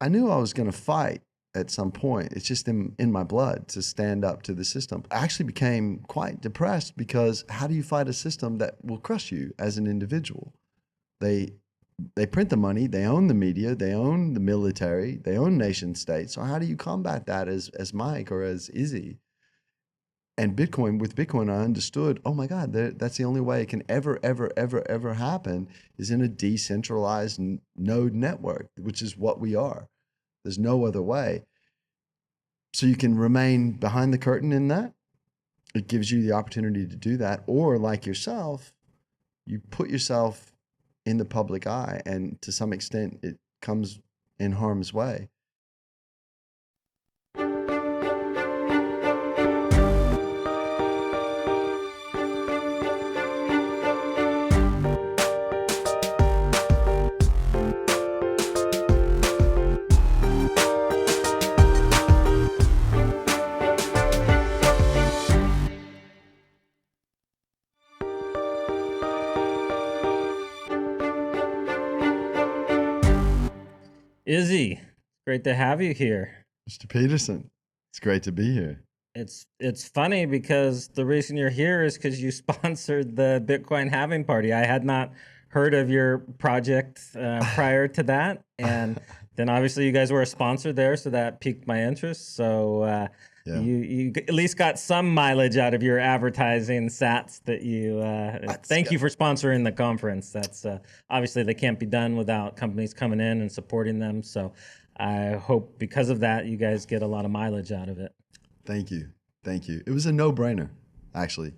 I knew I was going to fight at some point. It's just in my blood to stand up to the system. I actually became quite depressed because how do you fight a system that will crush you as an individual? They print the money, they own the media, they own the military, they own nation states. So how do you combat that as Mike or as Izzy? And with Bitcoin, I understood, oh my God, that's the only way it can ever happen is in a decentralized node network, which is what we are. There's no other way. So you can remain behind the curtain in that. It gives you the opportunity to do that. Or like yourself, you put yourself in the public eye, and to some extent it comes in harm's way. Izzy, great to have you here. Mr. Peterson, it's great to be here. It's funny because the reason you're here is because you sponsored the Bitcoin halving party. I had not heard of your project prior to that, and then obviously you guys were a sponsor there, so that piqued my interest. So you at least got some mileage out of your advertising sats that you. Thank you for sponsoring the conference. That's obviously they can't be done without companies coming in and supporting them. So I hope because of that you guys get a lot of mileage out of it. Thank you. It was a no-brainer, actually.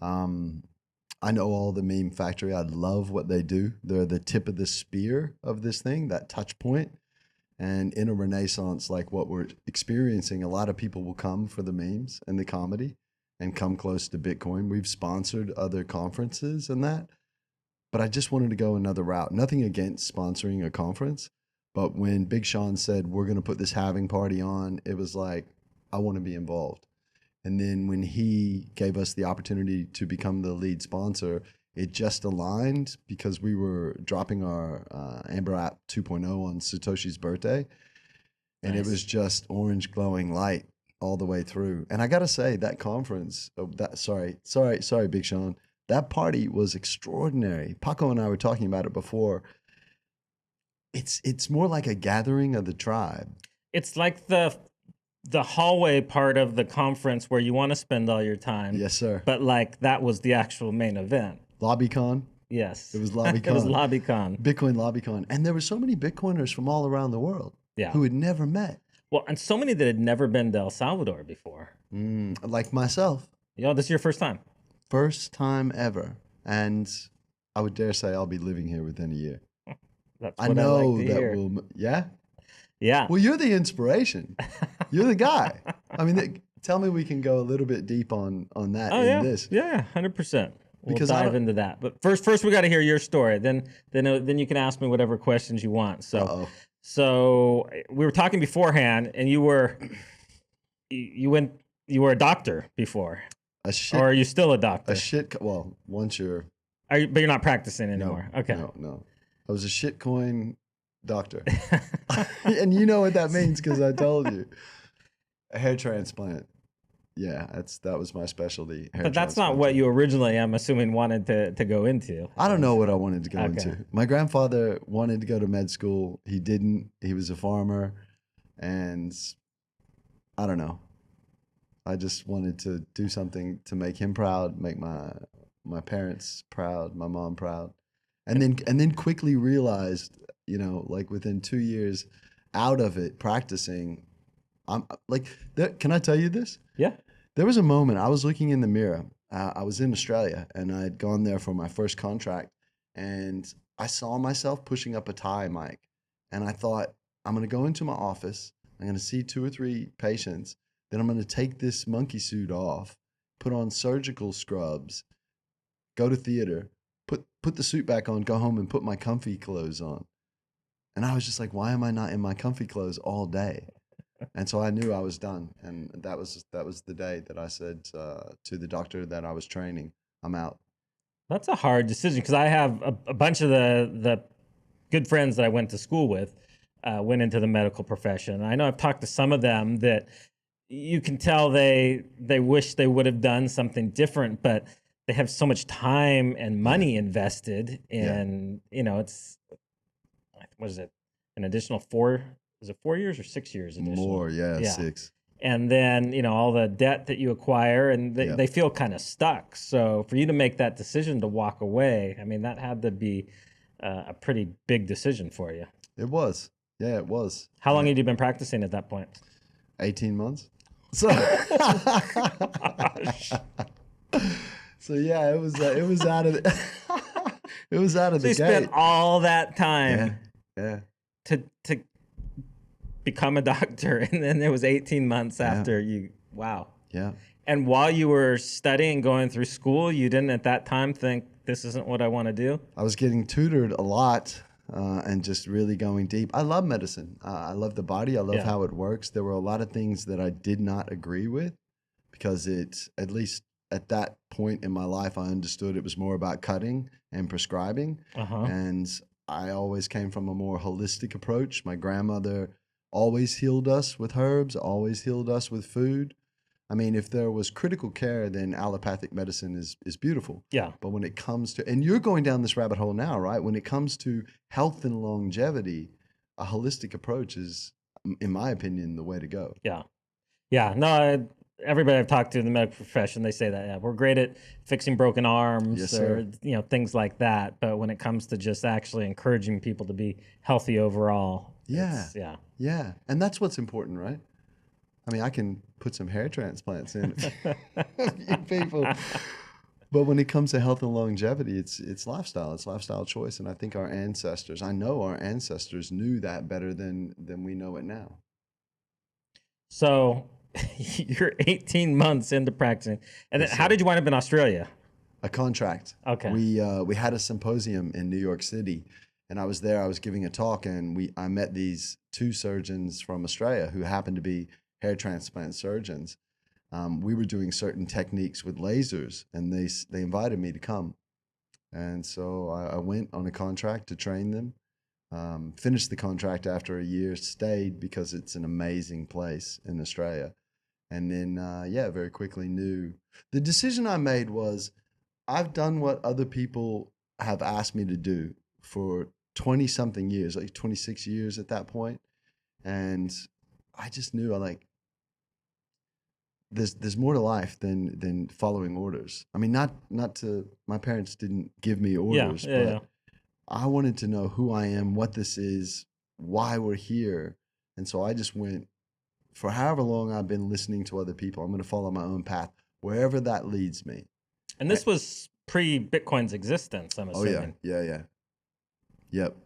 I know all the meme factory. I love what they do. They're the tip of the spear of this thing, that touch point. And in a renaissance like what we're experiencing, a lot of people will come for the memes and the comedy and come close to Bitcoin. We've sponsored other conferences and that, but I just wanted to go another route. Nothing against sponsoring a conference, but when Big Sean said, we're going to put this halving party on, it was like, I want to be involved. And then when he gave us the opportunity to become the lead sponsor, it just aligned because we were dropping our AmberApp 2.0 on Satoshi's birthday. And It was just orange glowing light all the way through. And I got to say that conference, sorry, Big Sean, that party was extraordinary. Paco and I were talking about it before. It's more like a gathering of the tribe. It's like the hallway part of the conference where you want to spend all your time. Yes, sir. But like that was the actual main event. LobbyCon? Yes. It was LobbyCon. It was LobbyCon. Bitcoin LobbyCon. And there were so many Bitcoiners from all around the world who had never met. Well, and so many that had never been to El Salvador before. Like myself. This is your first time? First time ever. And I would dare say I'll be living here within a year. That's what I like to hear. Yeah? Yeah. Well, you're the inspiration. You're the guy. I mean, tell me we can go a little bit deep on that this. Yeah, 100%. We'll dive into that. But first we got to hear your story. Then you can ask me whatever questions you want. So we were talking beforehand, and you were a doctor before. Or are you still a doctor? Well, once you're. But you're not practicing anymore. No, okay. No. I was a shitcoin doctor. And you know what that means because I told you. A hair transplant. Yeah, that was my specialty. But that's not what you originally, I'm assuming, wanted to go into. I don't know what I wanted to go into. My grandfather wanted to go to med school. He didn't. He was a farmer. And I don't know. I just wanted to do something to make him proud, make my parents proud, my mom proud. And then quickly realized, like within 2 years out of it practicing, I'm like, can I tell you this? Yeah. There was a moment I was looking in the mirror. I was in Australia and I had gone there for my first contract, and I saw myself pushing up a tie, Mike. And I thought, I'm going to go into my office. I'm going to see 2 or 3 patients. Then I'm going to take this monkey suit off, put on surgical scrubs, go to theater, put the suit back on, go home and put my comfy clothes on. And I was just like, why am I not in my comfy clothes all day? And so I knew I was done. And that was the day that I said to the doctor that I was training, I'm out. That's a hard decision because I have a bunch of the good friends that I went to school with went into the medical profession. I know I've talked to some of them that you can tell they wish they would have done something different, but they have so much time and Yeah. money invested Yeah. in, it's, what is it, an additional 4, is it 4 years or 6 years additional? More, yeah, Yeah. 6. And then, all the debt that you acquire, and they, Yeah. they feel kind of stuck. So for you to make that decision to walk away, I mean, that had to be a pretty big decision for you. It was. Yeah, it was. How long had you been practicing at that point? 18 months. So, Gosh. so yeah, it was out of the, it was out of So the you gate. spent all that Yeah, time yeah, to become a doctor, and then it was 18 months after you. Wow. yeah. And while you were studying, going through school, you didn't at that time think, this isn't what I want to do? I was getting tutored a lot and just really going deep. I love medicine. I love the body. I love Yeah. how it works. There were a lot of things that I did not agree with because it, at least at that point in my life, I understood it was more about cutting and prescribing. Uh-huh. And I always came from a more holistic approach. My grandmother always healed us with herbs, always healed us with food. I mean, if there was critical care, then allopathic medicine is beautiful. Yeah. But when it comes to, and you're going down this rabbit hole now, right? When it comes to health and longevity, a holistic approach is, in my opinion, the way to go. Yeah. Yeah. No, everybody I've talked to in the medical profession, they say that, yeah, we're great at fixing broken arms Yes, or, sir. things like that. But when it comes to just actually encouraging people to be healthy overall, Yeah. yeah. Yeah. And that's what's important, right? I mean, I can put some hair transplants in a few people. But when it comes to health and longevity, it's lifestyle. It's lifestyle choice. And I think our ancestors, I know our ancestors knew that better than we know it now. So you're 18 months into practicing. And then Yes, how sir. did you wind up in Australia? A contract. Okay. We had a symposium in New York City, and I was there. I was giving a talk, and I met these 2 surgeons from Australia who happened to be hair transplant surgeons. We were doing certain techniques with lasers, and they invited me to come, and so I went on a contract to train them. Finished the contract after a year, stayed because it's an amazing place in Australia, and then yeah, very quickly knew the decision I made was I've done what other people have asked me to do for 20 something years, like 26 years at that point. And I just knew I like there's more to life than following orders. I mean, not to my parents didn't give me orders, Yeah, but yeah. I wanted to know who I am, what this is, why we're here. And so I just went for however long I've been listening to other people. I'm going to follow my own path wherever that leads me. And this was pre-Bitcoin's existence, I'm Oh yeah, assuming. yeah. Yep.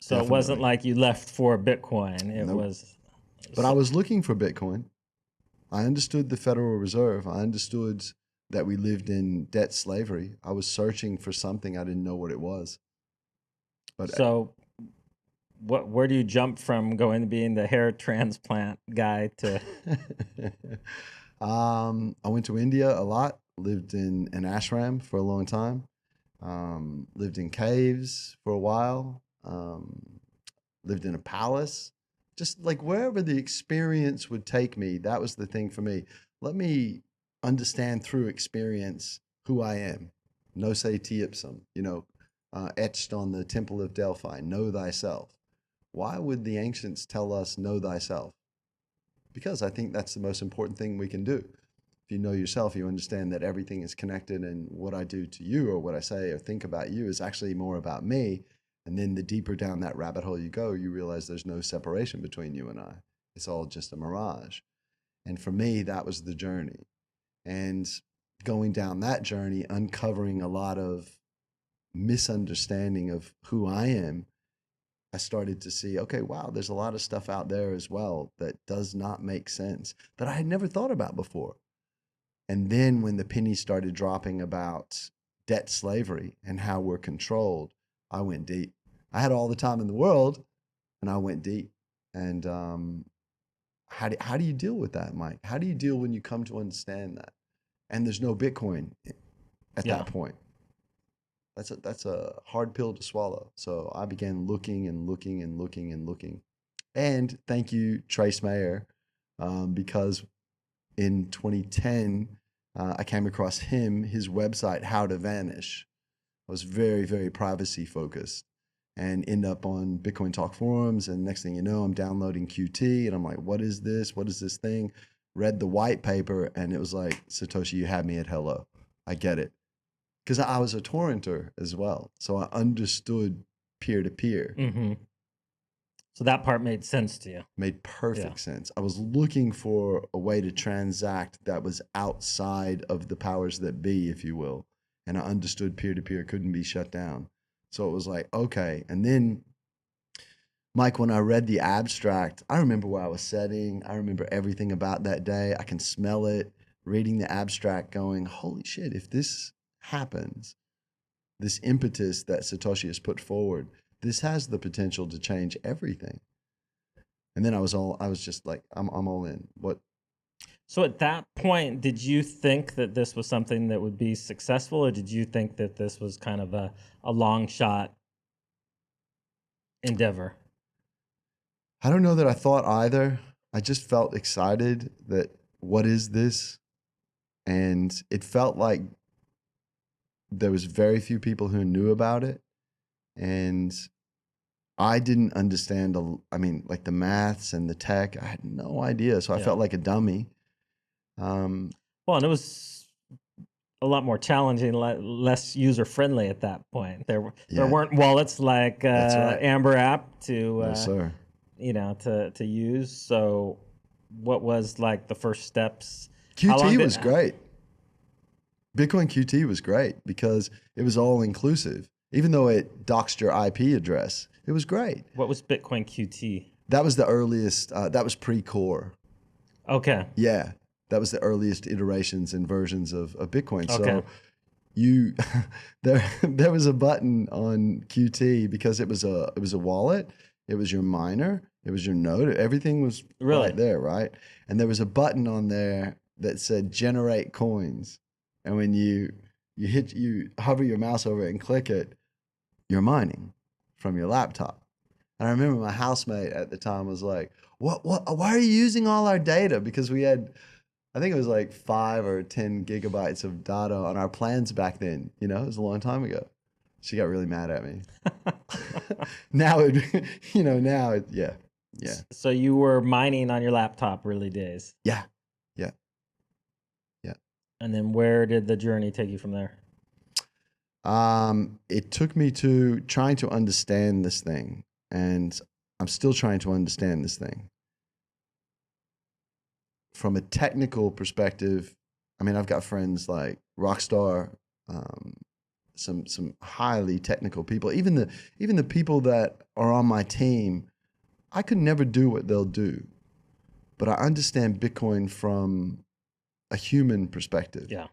So it wasn't Definitely. like you left for Bitcoin. It Nope. was. But I was looking for Bitcoin. I understood the Federal Reserve. I understood that we lived in debt slavery. I was searching for something. I didn't know what it was. But So where do you jump from going to being the hair transplant guy to? I went to India a lot. Lived in an ashram for a long time. Lived in caves for a while. Lived in a palace. Just like wherever the experience would take me, that was the thing for me. Let me understand through experience who I am. No se te ipsum, etched on the temple of Delphi, know thyself. Why would the ancients tell us know thyself? Because I think that's the most important thing we can do. If you know yourself, you understand that everything is connected, and what I do to you or what I say or think about you is actually more about me. And then the deeper down that rabbit hole you go, you realize there's no separation between you and I. It's all just a mirage. And for me, that was the journey. And going down that journey, uncovering a lot of misunderstanding of who I am, I started to see, okay, wow, there's a lot of stuff out there as well that does not make sense that I had never thought about before. And then when the pennies started dropping about debt slavery and how we're controlled, I went deep. I had all the time in the world, and I went deep. And how do you deal with that, Mike? How do you deal when you come to understand that? And there's no Bitcoin at Yeah. that point. That's a hard pill to swallow. So I began looking and looking and looking and looking. And thank you, Trace Mayer, because in 2010, I came across his website, How to Vanish. I was very, very privacy focused and end up on Bitcoin Talk forums. And next thing you know, I'm downloading QT and I'm like, what is this? What is this thing? Read the white paper and it was like, Satoshi, you had me at hello. I get it. Because I was a torrenter as well. So I understood peer to peer. Mm-hmm. So that part made sense to you. Made perfect sense. I was looking for a way to transact that was outside of the powers that be, if you will. And I understood peer to peer couldn't be shut down. So it was like, okay. And then, Mike, when I read the abstract, I remember where I was sitting. I remember everything about that day. I can smell it, reading the abstract, going, holy shit, if this happens, this impetus that Satoshi has put forward, this has the potential to change everything. And then I was just like, I'm all in. What? So at that point, did you think that this was something that would be successful, or did you think that this was kind of a long shot endeavor? I don't know that I thought either. I just felt excited that what is this? And it felt like there was very few people who knew about it. And I didn't understand, like the maths and the tech. I had no idea. So I felt like a dummy. Well, and it was a lot more challenging, less user friendly at that point. There weren't wallets like AmberApp to No, sir. To use. So what was like the first steps? QT was great. Bitcoin QT was great because it was all inclusive. Even though it doxed your IP address, it was great. What was Bitcoin QT? That was the earliest, that was pre-core. Okay. Yeah, that was the earliest iterations and versions of Bitcoin. Okay. So you, there was a button on QT because it was a wallet, it was your miner, it was your node, everything was right there, right? And there was a button on there that said generate coins. And when you hover your mouse over it and click it, you're mining from your laptop. And I remember my housemate at the time was like, "What? Why are you using all our data?" Because we had, I think it was like 5 or 10 gigabytes of data on our plans back then. You know, it was a long time ago. She got really mad at me. Now yeah. So you were mining on your laptop early days. Yeah. And then where did the journey take you from there? It took me to trying to understand this thing, and I'm still trying to understand this thing. From a technical perspective, I mean, I've got friends like Rockstar, some highly technical people. Even the people that are on my team, I could never do what they'll do, but I understand Bitcoin from a human perspective. Yeah.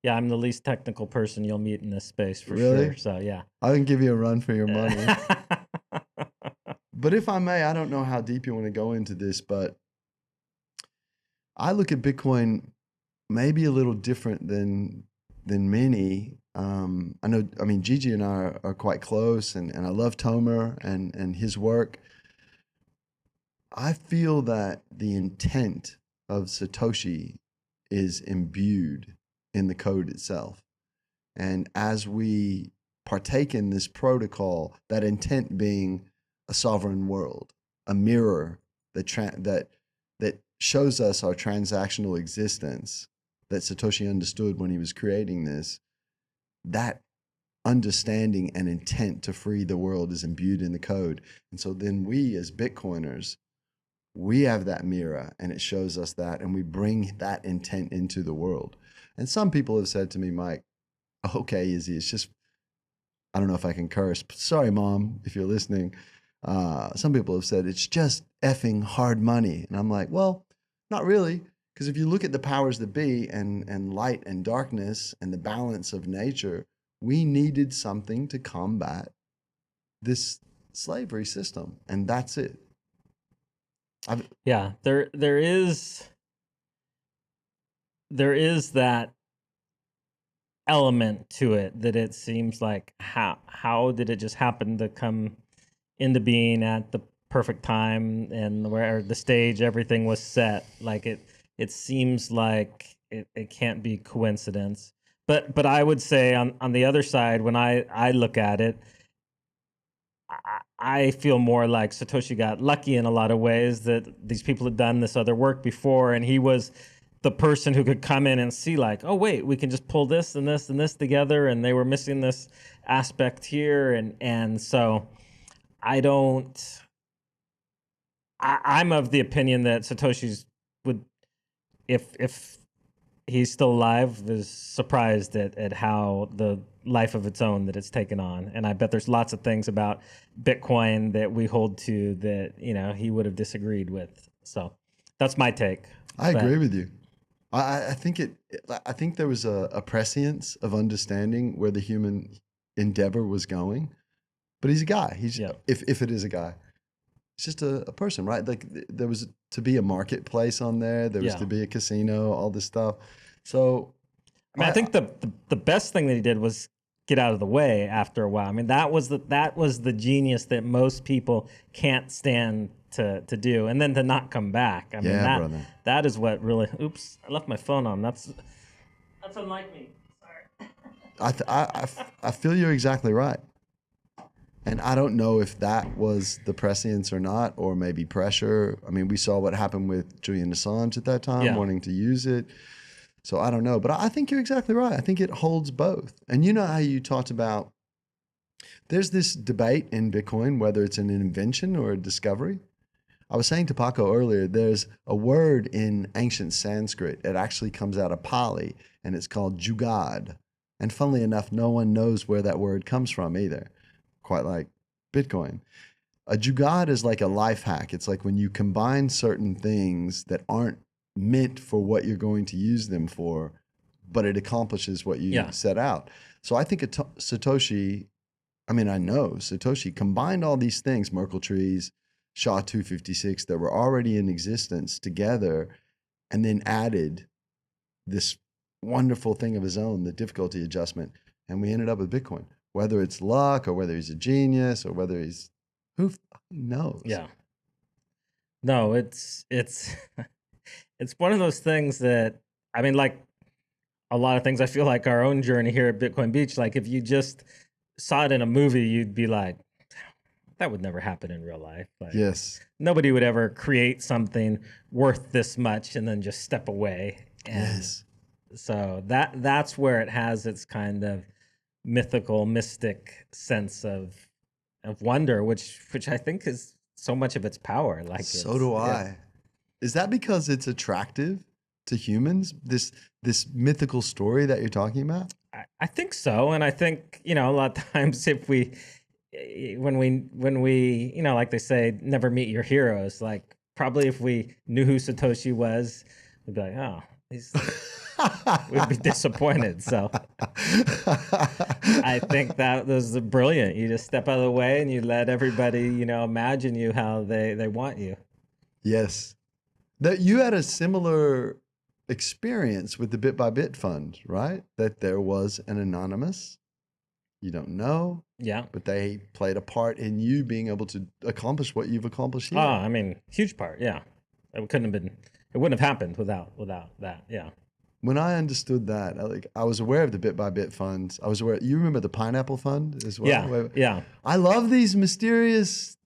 Yeah, I'm the least technical person you'll meet in this space for Really? sure. So yeah. I can give you a run for your money. But if I may, I don't know how deep you want to go into this, but I look at Bitcoin maybe a little different than many. I mean, Gigi and I are quite close, and I love Tomer and his work. I feel that the intent of Satoshi is imbued in the code itself. And as we partake in this protocol, that intent being a sovereign world, a mirror that shows us our transactional existence, that Satoshi understood when he was creating this, that understanding and intent to free the world is imbued in the code. And so then we as Bitcoiners, we have that mirror and it shows us that, and we bring that intent into the world. And some people have said to me, Mike, okay, Izzy, it's just, I don't know if I can curse. Sorry, Mom, if you're listening. Some people have said it's just effing hard money. And I'm like, well, not really. Because if you look at the powers that be and light and darkness and the balance of nature, we needed something to combat this slavery system. And that's it. Yeah, there is that element to it that it seems like how did it just happen to come into being at the perfect time and where the stage, everything was set. Like it seems like it can't be coincidence. But I would say on the other side, when I look at it, I feel more like Satoshi got lucky in a lot of ways that these people had done this other work before, and he was the person who could come in and see like, oh wait, we can just pull this and this and this together, and they were missing this aspect here, and so I don't. I'm of the opinion that Satoshi's would, if he's still alive, is surprised at how the life of its own that it's taken on. And I bet there's lots of things about Bitcoin that we hold to that, he would have disagreed with. So that's my take. I But agree with you. I think I think there was a prescience of understanding where the human endeavor was going. But he's a guy. He's yeah, if it is a guy, it's just a person, right? Like there was to be a marketplace on there. There was yeah. to be a casino, all this stuff. So I mean, I I think the best thing that he did was get out of the way after a while. I mean, that was the genius that most people can't stand to do, and then to not come back. I mean, yeah, that brother. that is what really. Oops, I left my phone on. That's unlike me. Sorry. I feel you're exactly right. And I don't know if that was the prescience or not, or maybe pressure. I mean, we saw what happened with Julian Assange at that time, Yeah. wanting to use it. So I don't know, but I think you're exactly right. I think it holds both. And you know how you talked about there's this debate in Bitcoin whether it's an invention or a discovery. I was saying to Paco earlier, there's a word in ancient Sanskrit. It actually comes out of Pali, and it's called jugad. And funnily enough, no one knows where that word comes from either, quite like Bitcoin. A jugad is like a life hack. It's like when you combine certain things that aren't meant for what you're going to use them for, but it accomplishes what you Yeah. set out. So I think Satoshi, I mean, I know Satoshi combined all these things, Merkle trees, SHA-256, that were already in existence together, and then added this wonderful thing of his own, the difficulty adjustment. And we ended up with Bitcoin. Whether it's luck or whether he's a genius or whether he's, who knows? Yeah. No, it's it's one of those things that, I mean, like a lot of things, I feel like our own journey here at Bitcoin Beach, like if you just saw it in a movie, you'd be like, that would never happen in real life. Like Yes. nobody would ever create something worth this much and then just step away. And Yes. so that's where it has its kind of mythical, mystic sense of wonder, which I think is so much of its power. Like So do I. Is that because it's attractive to humans? This mythical story that you're talking about? I think so, and I think a lot of times if we when we like they say, never meet your heroes. Like probably if we knew who Satoshi was, we'd be like, oh, we'd be disappointed. So I think that was brilliant. You just step out of the way and you let everybody imagine you how they want you. Yes. That you had a similar experience with the Bit by Bit fund, right? That there was an anonymous, you don't know, Yeah. but they played a part in you being able to accomplish what you've accomplished Oh, here. I mean, huge part. Yeah. It couldn't have been. It wouldn't have happened without that. Yeah. When I understood that, I was aware of the Bit by Bit funds. I was aware. You remember the Pineapple Fund as well? Yeah. Yeah. I love these mysterious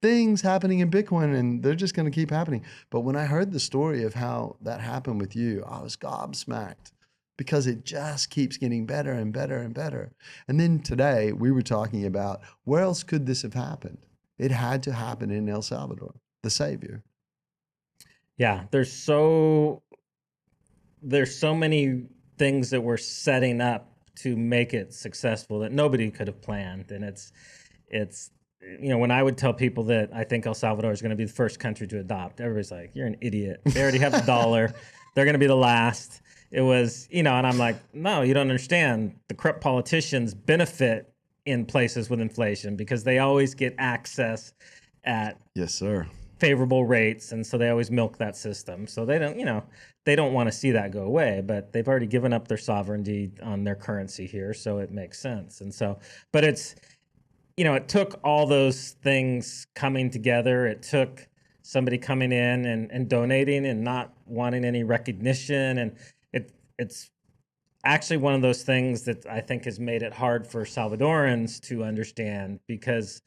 things happening in Bitcoin, and they're just going to keep happening. But when I heard the story of how that happened with you, I was gobsmacked because it just keeps getting better and better and better. And then today we were talking about where else could this have happened? It had to happen in El Salvador, the savior. Yeah. There's so many things that we're setting up to make it successful that nobody could have planned. And it's when I would tell people that I think El Salvador is going to be the first country to adopt, everybody's like, you're an idiot. They already have the dollar. They're going to be the last. It was, and I'm like, no, you don't understand. The corrupt politicians benefit in places with inflation because they always get access at Yes, sir. favorable rates, and so they always milk that system. So they don't want to see that go away, but they've already given up their sovereignty on their currency here, so it makes sense. And so, but it took all those things coming together. It took somebody coming in and donating and not wanting any recognition. And it's actually one of those things that I think has made it hard for Salvadorans to understand, because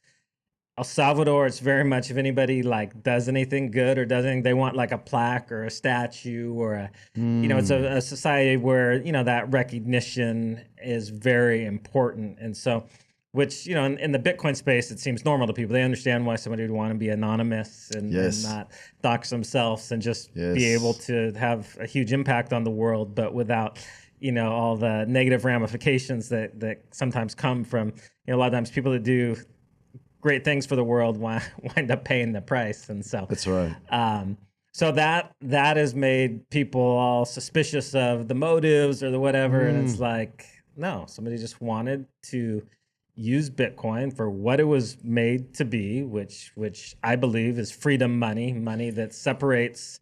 El Salvador, it's very much, if anybody like does anything good or does anything, they want like a plaque or a statue or it's a society where, that recognition is very important. And so, which, in the Bitcoin space, it seems normal to people. They understand why somebody would want to be anonymous and Yes. not dox themselves and just Yes. be able to have a huge impact on the world, but without, all the negative ramifications that sometimes come from, a lot of times people that do great things for the world wind up paying the price. And so That's right. so that has made people all suspicious of the motives or the whatever. And it's like, no, somebody just wanted to use Bitcoin for what it was made to be, which I believe is freedom money that separates,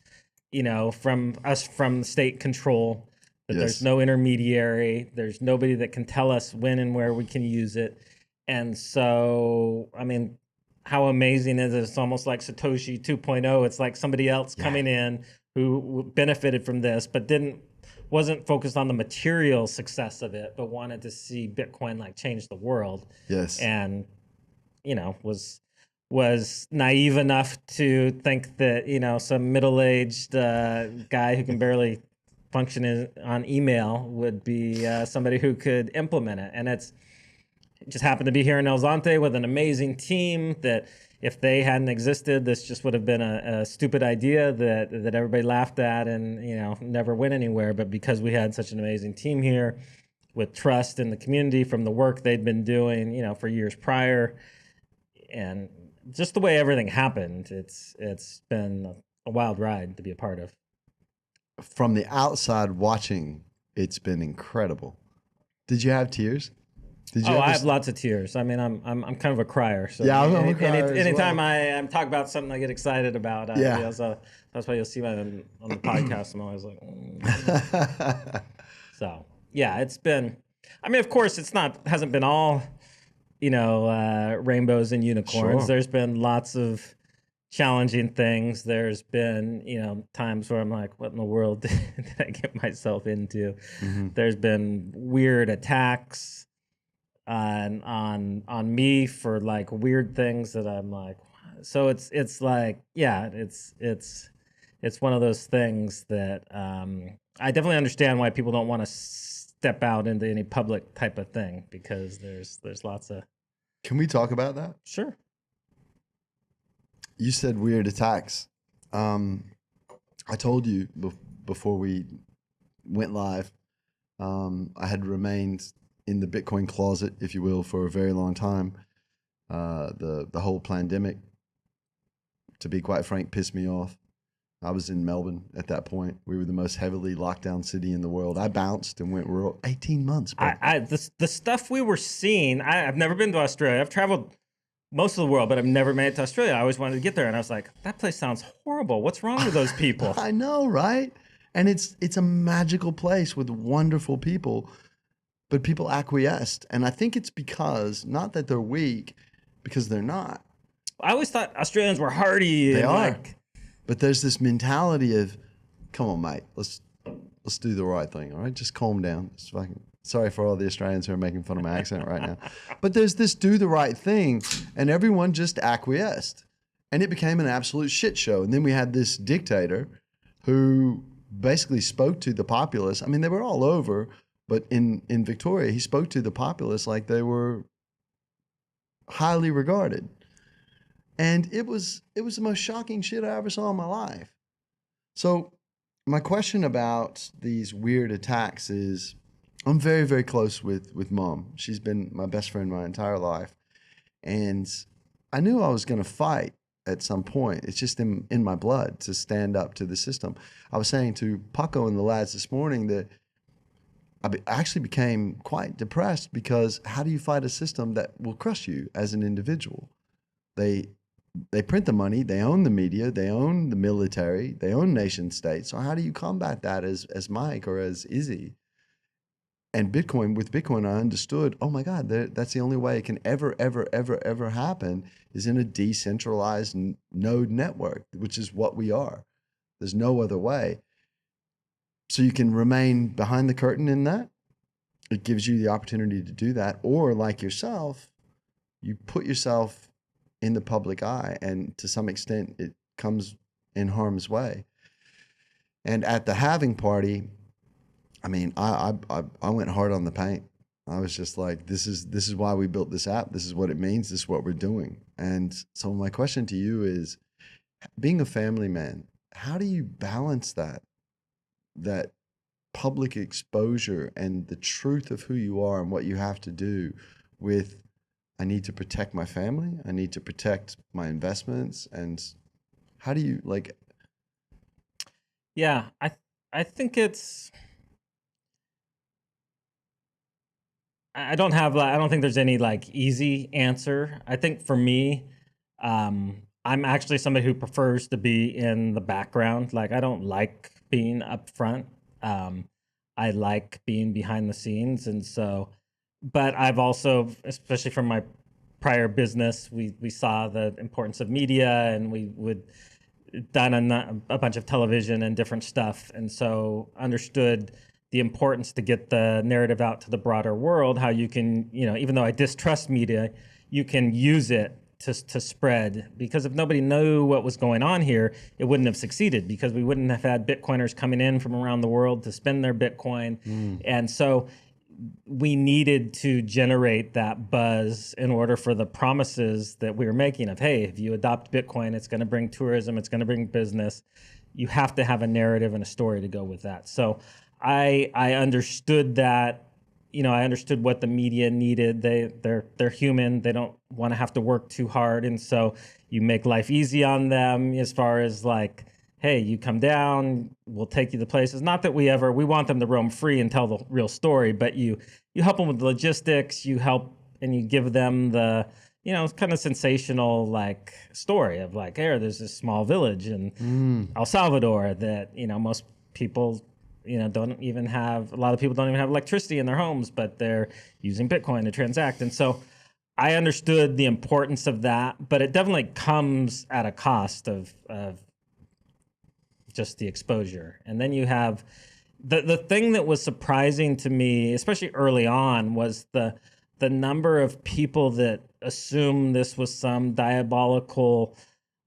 from us, from state control, that there's no intermediary, there's nobody that can tell us when and where we can use it. And so, I mean, how amazing is it? It's almost like Satoshi 2.0. It's like somebody else coming in who benefited from this, but wasn't focused on the material success of it, but wanted to see Bitcoin like change the world. Yes. And, was naive enough to think that, some middle-aged guy who can barely function on email would be somebody who could implement it. And it just happened to be here in El Zonte with an amazing team that, if they hadn't existed, this just would have been a stupid idea that everybody laughed at and, never went anywhere. But because we had such an amazing team here with trust in the community from the work they'd been doing, for years prior, and just the way everything happened, it's been a wild ride to be a part of. From the outside watching, it's been incredible. Did you have tears? Did you I have lots of tears. I mean, I'm kind of a crier. So yeah, I'm a crier anytime well. I'm talking about something I get excited about, so that's why you'll see me on the podcast. I'm always like, So yeah, it's been. I mean, of course, hasn't been all, rainbows and unicorns. Sure. There's been lots of challenging things. There's been, times where I'm like, what in the world did I get myself into? Mm-hmm. There's been weird attacks on me for like weird things that I'm like, so it's like, yeah, it's one of those things that I definitely understand why people don't want to step out into any public type of thing, because there's lots of. Can we talk about that? Sure. You said weird attacks. I told you before we went live, I had remained in the Bitcoin closet, if you will, for a very long time. The whole pandemic, to be quite frank, pissed me off. I was in Melbourne at that point. We were the most heavily locked down city in the world. I bounced and went rural. 18 months. Bro. The stuff we were seeing, I've never been to Australia. I've traveled most of the world, but I've never made it to Australia. I always wanted to get there. And I was like, that place sounds horrible. What's wrong with those people? I know, right? And it's a magical place with wonderful people, but people acquiesced. And I think it's because, not that they're weak, because they're not. I always thought Australians were hardy. They are. But there's this mentality of, come on, mate, let's do the right thing, all right? Just calm down. Sorry for all the Australians who are making fun of my accent right now. But there's this do the right thing, and everyone just acquiesced. And it became an absolute shit show. And then we had this dictator who basically spoke to the populace. I mean, they were all over, but in Victoria, he spoke to the populace like they were highly regarded. And it was the most shocking shit I ever saw in my life. So my question about these weird attacks is, I'm very, very close with Mom. She's been my best friend my entire life. And I knew I was going to fight at some point. It's just in my blood to stand up to the system. I was saying to Paco and the lads this morning that I actually became quite depressed, because how do you fight a system that will crush you as an individual? They print the money, they own the media, they own the military, they own nation states. So how do you combat that as Mike or as Izzy? And with Bitcoin, I understood, oh my God, that's the only way it can ever happen is in a decentralized node network, which is what we are. There's no other way. So you can remain behind the curtain in that. It gives you the opportunity to do that. Or like yourself, you put yourself in the public eye, and to some extent it comes in harm's way. And at the halving party, I mean, I went hard on the paint. I was just like, this is why we built this app. This is what it means. This is what we're doing. And so my question to you is, being a family man, how do you balance that public exposure and the truth of who you are and what you have to do with, I need to protect my family, I need to protect my investments, and how do you like? Yeah, I think it's I don't think there's any like easy answer. I think for me, I'm actually somebody who prefers to be in the background. Like I don't like being up front. Um, I like being behind the scenes, and so, but I've also, especially from my prior business, we saw the importance of media, and we would done a bunch of television and different stuff, and so understood the importance to get the narrative out to the broader world. How you can, even though I distrust media, you can use it to spread. Because if nobody knew what was going on here, it wouldn't have succeeded, because we wouldn't have had Bitcoiners coming in from around the world to spend their Bitcoin. And so we needed to generate that buzz in order for the promises that we were making of, hey, if you adopt Bitcoin, it's going to bring tourism, it's going to bring business. You have to have a narrative and a story to go with that. So I understood that. I understood what the media needed. They're human. They don't want to have to work too hard, and so you make life easy on them as far as like, hey, you come down, we'll take you to places. Not that we want them to roam free and tell the real story, but you help them with the logistics, you help and you give them the, kind of sensational like story of like, hey, there's this small village in El Salvador that, most people, don't even have, a lot of people don't even have electricity in their homes, but they're using Bitcoin to transact. And so I understood the importance of that, but it definitely comes at a cost of just the exposure. And then you have the thing that was surprising to me, especially early on, was the number of people that assumed this was some diabolical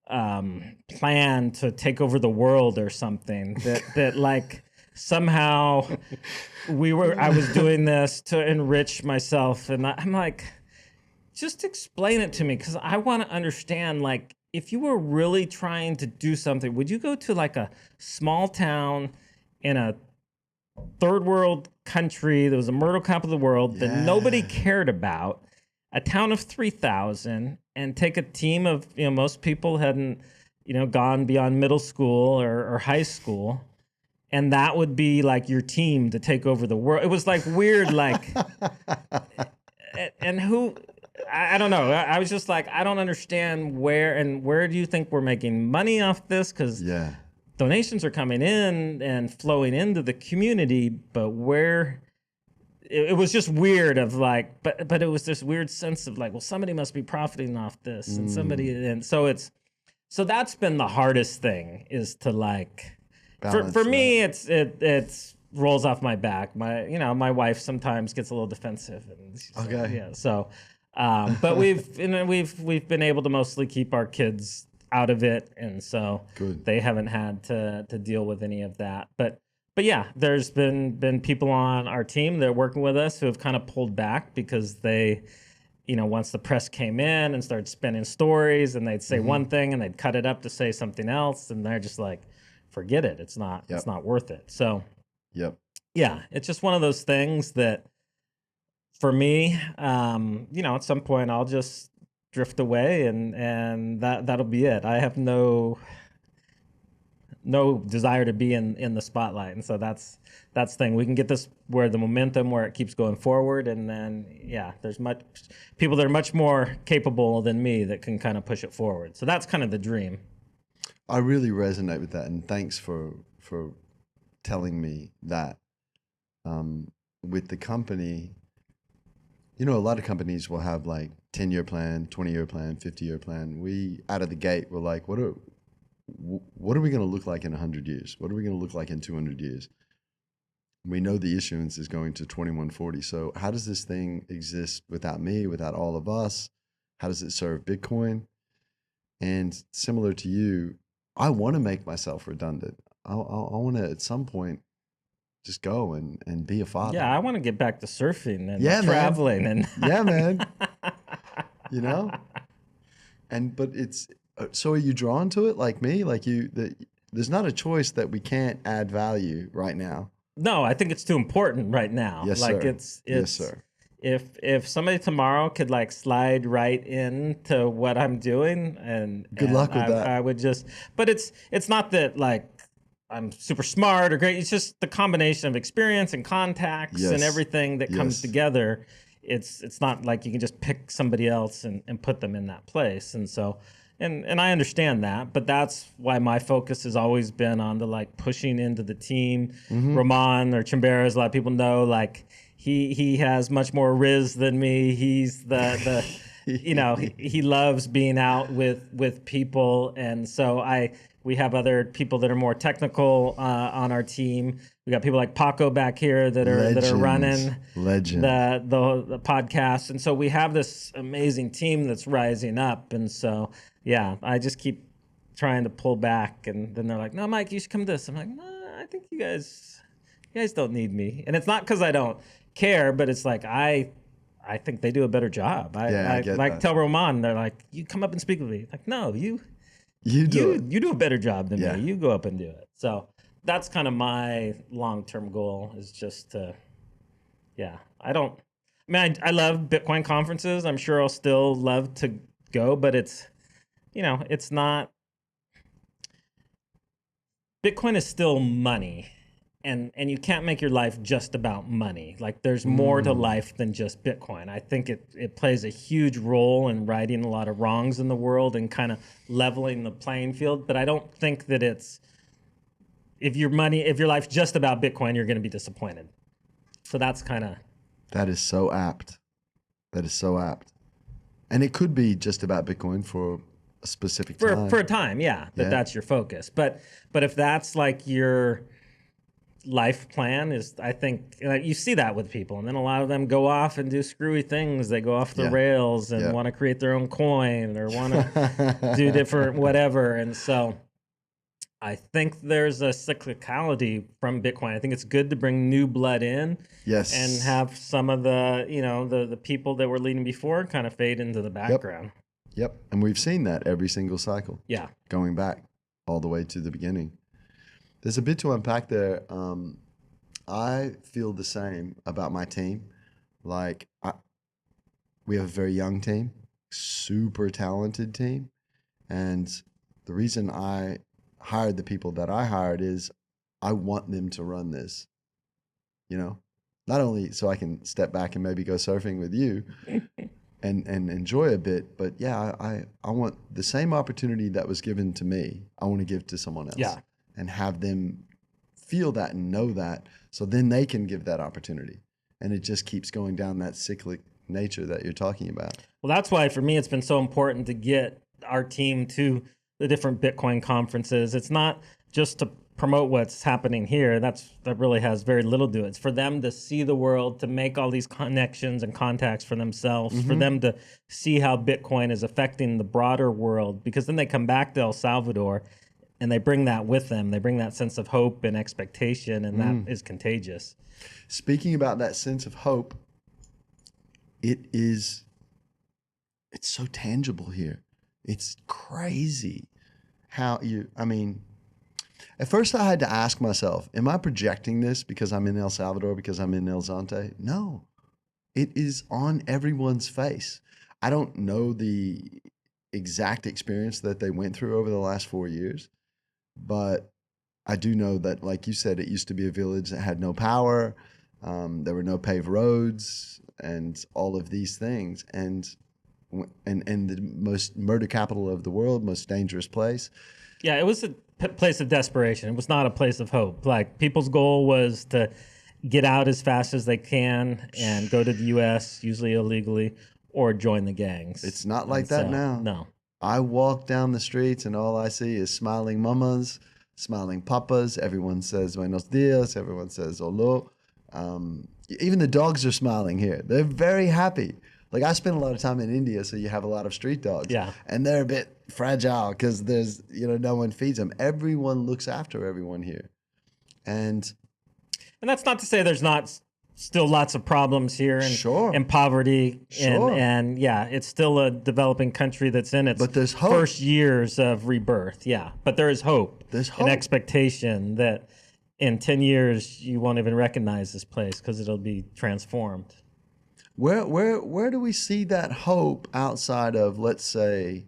plan to take over the world or something. That like somehow I was doing this to enrich myself, and I'm like, just explain it to me, because I want to understand, like, if you were really trying to do something, would you go to like a small town in a third world country that was a murder capital of the world that nobody cared about, a town of 3,000, and take a team of, most people hadn't, gone beyond middle school or high school, and that would be like your team to take over the world? It was like weird, like, and who, I don't know. I was just like, I don't understand where do you think we're making money off this? Because donations are coming in and flowing into the community, but where it was just weird of like, but it was this weird sense of like, well, somebody must be profiting off this, and so that's been the hardest thing, is to like, for me, it's rolls off my back. My wife sometimes gets a little defensive, and she's like, yeah. So, but we've been able to mostly keep our kids out of it, and so they haven't had to deal with any of that. But yeah, there's been people on our team that are working with us who have kind of pulled back, because they, once the press came in and started spinning stories, and they'd say one thing and they'd cut it up to say something else, and they're just like, forget it. It's not worth it. So yeah, it's just one of those things that for me, at some point I'll just drift away, and that'll be it. I have no desire to be in the spotlight. And so that's the thing. We can get this where the momentum, where it keeps going forward, and then there's people that are much more capable than me that can kind of push it forward. So that's kind of the dream. I really resonate with that, and thanks for telling me that. with the company, you know, a lot of companies will have like 10-year plan, 20-year plan, 50-year plan. We out of the gate, we're like, what are we going to look like in 100 years? What are we going to look like in 200 years? We know the issuance is going to 2140. So how does this thing exist without me, without all of us? How does it serve Bitcoin? And similar to you, I want to make myself redundant. I want to at some point just go and be a father. Yeah, I want to get back to surfing and Yeah, man. traveling and Yeah, man. You know? But it's so are you drawn to it like me? Like there's not a choice that we can't add value right now. No, I think it's too important right now. Yes, like sir. it's Yes, sir. If somebody tomorrow could like slide right into what I'm doing and Good luck with that. I would just, but it's not that like I'm super smart or great. It's just the combination of experience and contacts and Yes. everything that comes Yes. together. It's not like you can just pick somebody else and put them in that place. And so, and I understand that, but that's why my focus has always been on the like pushing into the team. Ramon or Chimbera, as a lot of people know, like he has much more riz than me. He's the you know, he loves being out with people, and so we have other people that are more technical on our team. We got people like Paco back here that are running the podcast, and so we have this amazing team that's rising up. And so yeah, I just keep trying to pull back, and then they're like, "No, Mike, you should come to this." I'm like, "No, I think you guys don't need me," and it's not because I don't care, but it's like I think they do a better job. I get like that. tell Roman, they're like, "You come up and speak with me." Like, no, you do it. you do a better job than Yeah. me. You go up and do it. So that's kind of my long-term goal, is just to, yeah. I love Bitcoin conferences. I'm sure I'll still love to go, but it's, you know, it's not, Bitcoin is still money. And you can't make your life just about money. Like there's more to life than just Bitcoin. I think it plays a huge role in righting a lot of wrongs in the world and kind of leveling the playing field. But I don't think that if your life's just about Bitcoin, you're going to be disappointed. So that's kind of. That is so apt. That is so apt. And it could be just about Bitcoin for a specific time. For a time, yeah. That's your focus. But if that's like your life plan, is, I think, you see that with people, and then a lot of them go off and do screwy things. They go off the rails and want to create their own coin or want to do different whatever. And so I think there's a cyclicality from Bitcoin. I think it's good to bring new blood in, and have some of the, you know, the people that were leading before kind of fade into the background. Yep. And we've seen that every single cycle. Yeah. Going back all the way to the beginning. There's a bit to unpack there. I feel the same about my team. Like, we have a very young team, super talented team. And the reason I hired the people that I hired is I want them to run this, you know, not only so I can step back and maybe go surfing with you and enjoy a bit, but yeah, I want the same opportunity that was given to me, I want to give to someone else. Yeah. And have them feel that and know that, so then they can give that opportunity. And it just keeps going down that cyclic nature that you're talking about. Well, that's why for me it's been so important to get our team to the different Bitcoin conferences. It's not just to promote what's happening here. That really has very little to do. It's for them to see the world, to make all these connections and contacts for themselves, for them to see how Bitcoin is affecting the broader world, because then they come back to El Salvador and they bring that with them. They bring that sense of hope and expectation, and that is contagious. Speaking about that sense of hope, it's so tangible here. It's crazy how at first I had to ask myself, am I projecting this because I'm in El Salvador, because I'm in El Zonte? No, it is on everyone's face. I don't know the exact experience that they went through over the last 4 years, but I do know that, like you said, it used to be a village that had no power. There were no paved roads and all of these things. And the most murder capital of the world, most dangerous place. Yeah, it was a place of desperation. It was not a place of hope. Like, people's goal was to get out as fast as they can and go to the US, usually illegally, or join the gangs. It's not And like that so, now. no. I walk down the streets and all I see is smiling mamas, smiling papas. Everyone says buenos dias. Everyone says hola. Even the dogs are smiling here. They're very happy. Like I spend a lot of time in India, so you have a lot of street dogs. Yeah. And they're a bit fragile because there's, no one feeds them. Everyone looks after everyone here. And that's not to say there's not still lots of problems here Sure. and poverty Sure. and yeah, it's still a developing country that's in its But there's hope. first years of rebirth. Yeah, but there is hope. There's hope. An expectation that in 10 years you won't even recognize this place because it'll be transformed. Where do we see that hope outside of, let's say,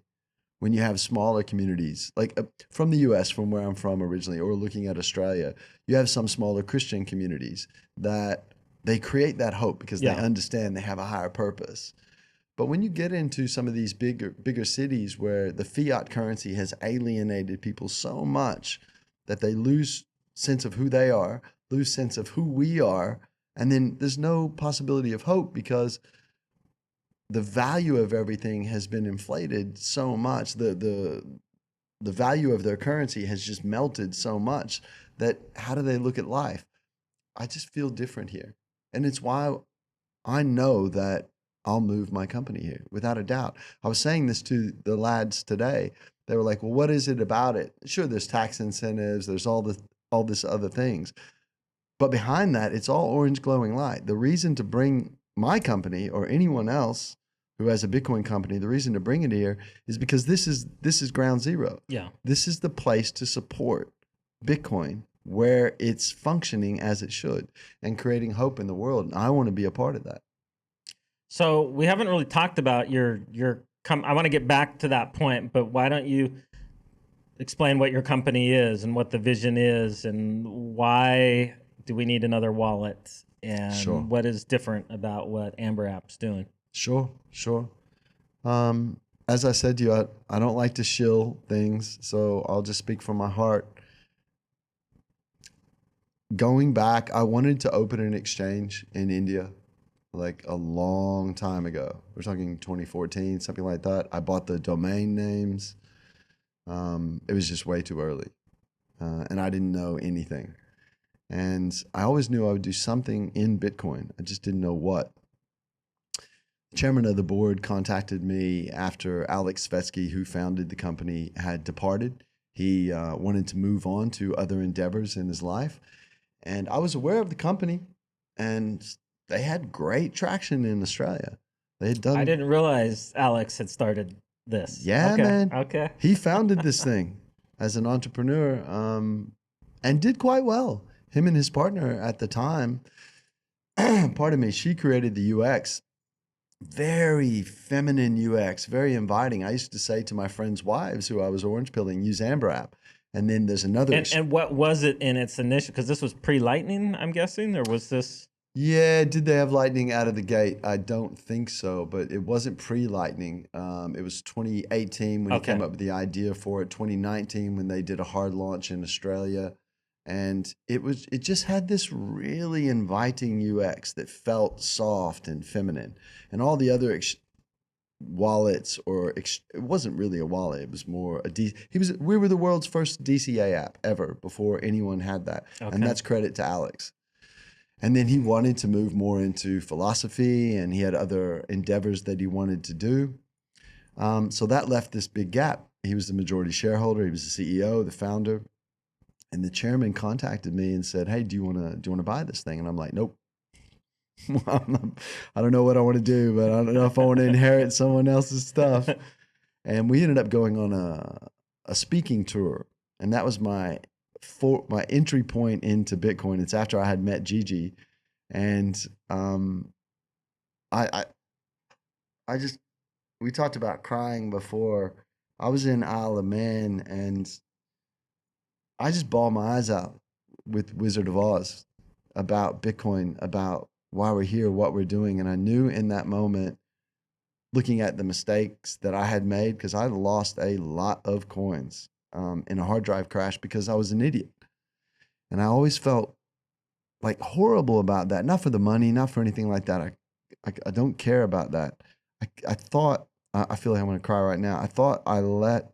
when you have smaller communities, like from the US, from where I'm from originally, or looking at Australia, you have some smaller Christian communities that they create that hope because they understand they have a higher purpose. But when you get into some of these bigger cities where the fiat currency has alienated people so much that they lose sense of who they are, lose sense of who we are, and then there's no possibility of hope because the value of everything has been inflated so much. The value of their currency has just melted so much that how do they look at life? I just feel different here. And it's why I know that I'll move my company here without a doubt. I was saying this to the lads today. They were like, well, what is it about it? Sure, there's tax incentives, there's all this other things. But behind that, it's all orange glowing light. The reason to bring my company or anyone else who has a Bitcoin company, the reason to bring it here is because this is ground zero. Yeah. This is the place to support Bitcoin where it's functioning as it should and creating hope in the world. And I want to be a part of that. So we haven't really talked about your I want to get back to that point, but why don't you explain what your company is and what the vision is and why do we need another wallet and what is different about what AmberApp's doing? Sure. As I said to you, I don't like to shill things, so I'll just speak from my heart. Going back, I wanted to open an exchange in India like a long time ago. We're talking 2014, something like that. I bought the domain names. It was just way too early, and I didn't know anything. And I always knew I would do something in Bitcoin. I just didn't know what. The chairman of the board contacted me after Alex Svetsky, who founded the company, had departed. He wanted to move on to other endeavors in his life. And I was aware of the company, and they had great traction in Australia. They had done. I didn't realize Alex had started this. Yeah, okay. man. Okay. He founded this thing as an entrepreneur and did quite well. Him and his partner at the time, pardon me, she created the UX. Very feminine UX, very inviting. I used to say to my friends' wives who I was orange pilling, use AmberApp. And then there's another. And what was it in its initial? Because this was pre-Lightning, I'm guessing, or was this? Yeah, did they have Lightning out of the gate? I don't think so, but it wasn't pre-Lightning. It was 2018 when he came up with the idea for it. 2019 when they did a hard launch in Australia, and it just had this really inviting UX that felt soft and feminine, and all the other wallets it wasn't really a wallet. It was more we were the world's first DCA app ever before anyone had that, and that's credit to Alex. And then he wanted to move more into philosophy, and he had other endeavors that he wanted to do. So that left this big gap. He was the majority shareholder. He was the CEO, the founder, and the chairman contacted me and said, "Hey, do you want to buy this thing?" And I'm like, "Nope. I don't know what I want to do, but I don't know if I want to inherit someone else's stuff." And we ended up going on a speaking tour, and that was my entry point into Bitcoin. It's after I had met Gigi, and we talked about crying before. I was in Isle of Man, and I just bawled my eyes out with Wizard of Oz about Bitcoin, about why we're here, what we're doing. And I knew in that moment, looking at the mistakes that I had made, because I lost a lot of coins in a hard drive crash because I was an idiot. And I always felt like horrible about that. Not for the money, not for anything like that. I don't care about that. I thought, I feel like I'm going to cry right now. I thought I let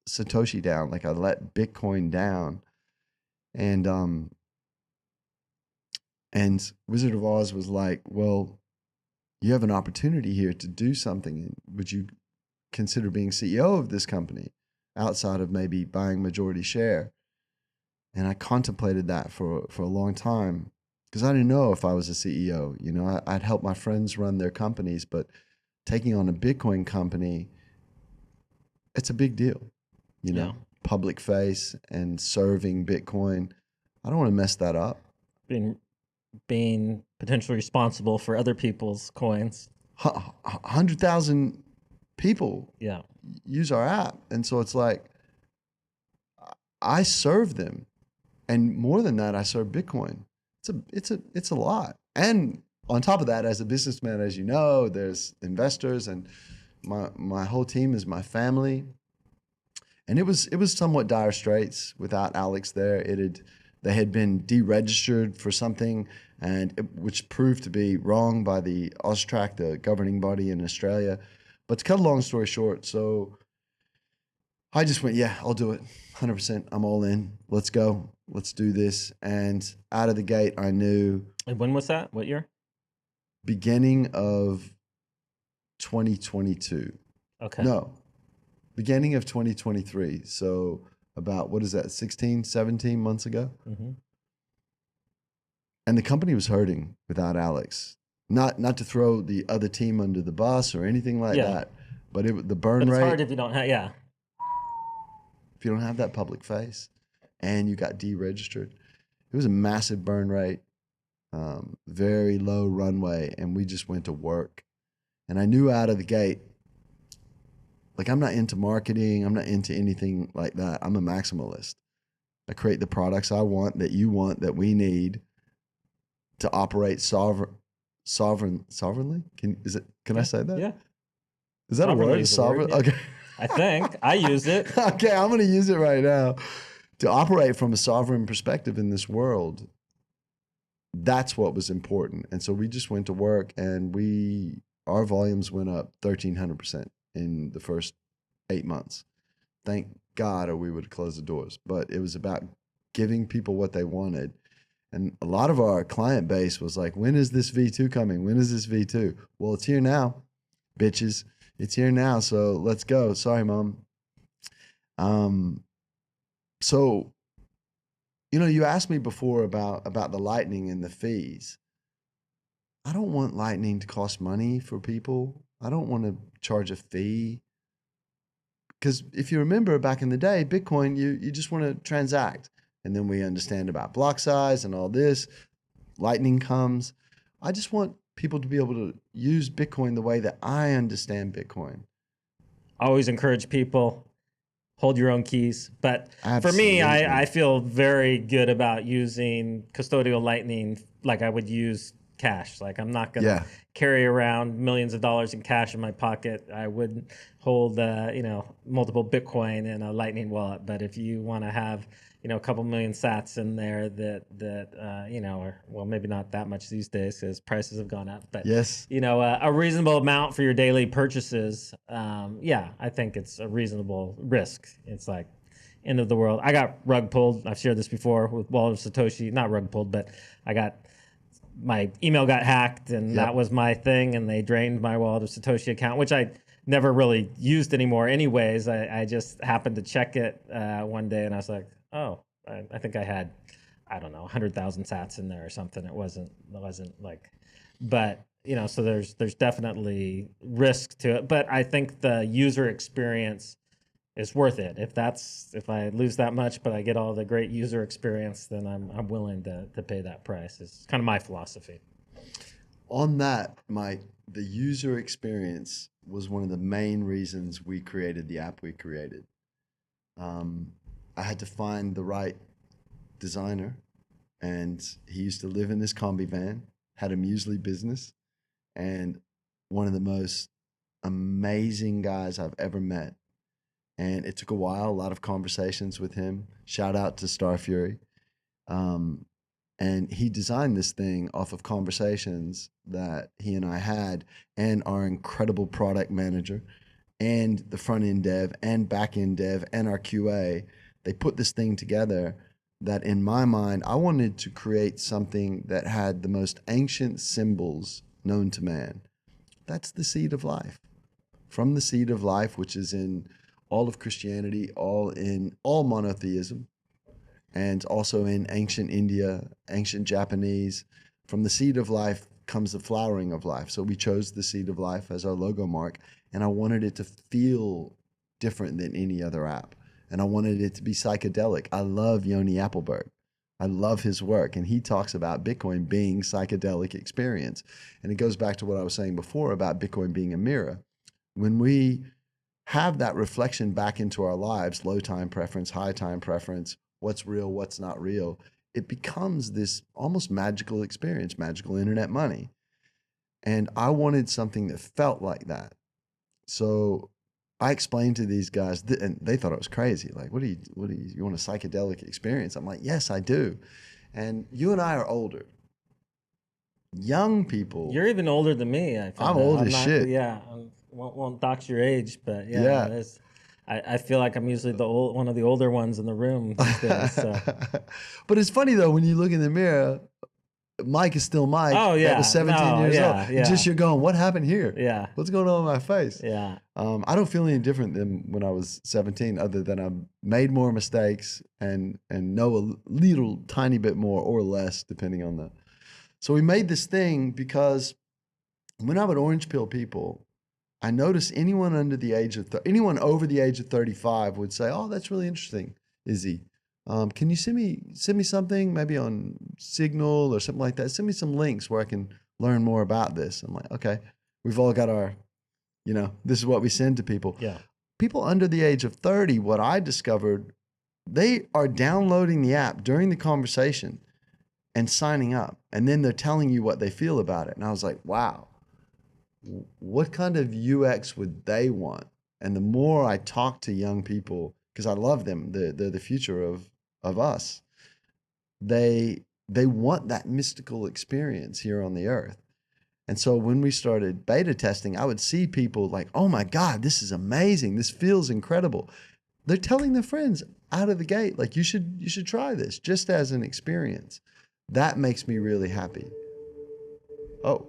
Satoshi down, like I let Bitcoin down. And, and Wizard of Oz was like, well, you have an opportunity here to do something. Would you consider being CEO of this company outside of maybe buying majority share? And I contemplated that for a long time because I didn't know if I was a CEO. You know, I'd help my friends run their companies, but taking on a Bitcoin company, it's a big deal, you Yeah. know, public face and serving Bitcoin. I don't want to mess that up. Being potentially responsible for other people's coins. 100,000 people Yeah. use our app. And so it's like, I serve them. And more than that, I serve Bitcoin. It's a lot. And on top of that, as a businessman, as you know, there's investors, and my whole team is my family. And it was somewhat dire straits without Alex there. They had been deregistered for something, which proved to be wrong by the Austrac, the governing body in Australia. But to cut a long story short, so I just went, yeah, I'll do it. 100%. I'm all in. Let's go. Let's do this. And out of the gate, I knew And when was that? What year? beginning of 2022. Okay. No, beginning of 2023. So about, what is that, 16, 17 months ago? Mm-hmm. And the company was hurting without Alex. Not to throw the other team under the bus or anything like that, but the burn But it's rate. hard if you don't have, yeah. If you don't have that public face and you got deregistered, it was a massive burn rate, very low runway, and we just went to work. And I knew out of the gate, like, I'm not into marketing, I'm not into anything like that. I'm a maximalist. I create the products I want, that you want, that we need to operate sovereignly. Can I say that? Yeah. Is that a word? Is a word, Sovereign? yeah. Okay. I think I use it. Okay, I'm going to use it right now. To operate from a sovereign perspective in this world, that's what was important. And so we just went to work, and our volumes went up 1,300% in the first 8 months. Thank God, or we would have closed the doors. But it was about giving people what they wanted. And a lot of our client base was like, when is this V2 coming? When is this V2? Well, it's here now, bitches. It's here now. So let's go. Sorry, Mom. So, you asked me before about the Lightning and the fees. I don't want Lightning to cost money for people. I don't want to charge a fee. Because if you remember back in the day, Bitcoin, you just want to transact. And then we understand about block size and all this. Lightning comes. I just want people to be able to use Bitcoin the way that I understand Bitcoin. I always encourage people, hold your own keys. But for me, I feel very good about using custodial Lightning like I would use cash. Like, I'm not going to carry around millions of dollars in cash in my pocket. I wouldn't hold, multiple Bitcoin in a Lightning wallet. But if you want to have, a couple million sats in there or maybe not that much these days because prices have gone up, but yes, a reasonable amount for your daily purchases. I think it's a reasonable risk. It's like end of the world. I got rug pulled. I've shared this before with Wallet of Satoshi, not rug pulled, but my email got hacked, and that was my thing, and they drained my Wallet of Satoshi account, which I never really used anymore anyways. I just happened to check it one day, and I was like, oh, I think I had, I don't know, 100,000 sats in there or something. It wasn't like, but so there's definitely risk to it, but I think the user experience is worth it. If I lose that much, but I get all the great user experience, then I'm willing to pay that price. It's kind of my philosophy. On that, Mike, the user experience was one of the main reasons we created the app we created. I had to find the right designer, and he used to live in this combi van, had a muesli business, and one of the most amazing guys I've ever met. And it took a while, a lot of conversations with him. Shout out to Star Fury. And he designed this thing off of conversations that he and I had, and our incredible product manager, and the front end dev, and back end dev, and our QA. They put this thing together that, in my mind, I wanted to create something that had the most ancient symbols known to man. That's the seed of life. From the seed of life, which is in all of Christianity, all monotheism, and also in ancient India, ancient Japanese. From the seed of life comes the flowering of life. So we chose the seed of life as our logo mark, and I wanted it to feel different than any other app. And I wanted it to be psychedelic. I love Yoni Appleberg. I love his work, and he talks about Bitcoin being psychedelic experience. And it goes back to what I was saying before about Bitcoin being a mirror. When we have that reflection back into our lives, low time preference, high time preference, what's real, what's not real, it becomes this almost magical experience, magical internet money. And I wanted something that felt like that. So I explained to these guys, and they thought it was crazy. Like, you want a psychedelic experience? I'm like, yes, I do. And you and I are older. Young people. You're even older than me. I I'm old as shit. Yeah, won't dox your age, but yeah. I feel like I'm usually one of the older ones in the room these days. So. But it's funny though, when you look in the mirror, Mike is still Mike. Oh yeah, that was 17 years old. Yeah. Just you're going, what happened here? Yeah, what's going on in my face? Yeah. I don't feel any different than when I was 17, other than I've made more mistakes and know a little tiny bit more or less, depending on the. So we made this thing because when I would orange pill people, I noticed anyone over the age of 35 would say, "Oh, that's really interesting, Izzy. Can you send me something, maybe on Signal or something like that? Send me some links where I can learn more about this." I'm like, okay, we've all got our, this is what we send to people. Yeah. People under the age of 30, what I discovered, they are downloading the app during the conversation and signing up, and then they're telling you what they feel about it. And I was like, wow. What kind of UX would they want? And the more I talk to young people, because I love them, they're the future of us. They want that mystical experience here on the earth. And so when we started beta testing, I would see people like, "Oh my God, this is amazing. This feels incredible." They're telling their friends out of the gate, like, you should try this just as an experience. That makes me really happy. Oh.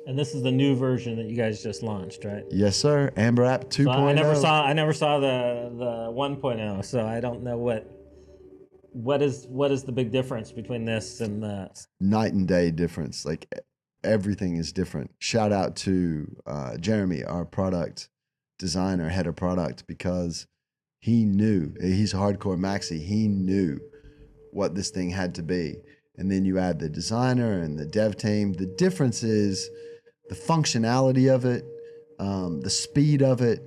And this is the new version that you guys just launched, right? Yes, sir. AmberApp 2.0. So I never saw the 1.0, so I don't know what is the big difference between this and the night and day difference. Like, everything is different. Shout out to Jeremy, our product designer, head of product, because he knew, he's a hardcore maxi, he knew what this thing had to be. And then you add the designer and the dev team. The difference is the functionality of it, the speed of it,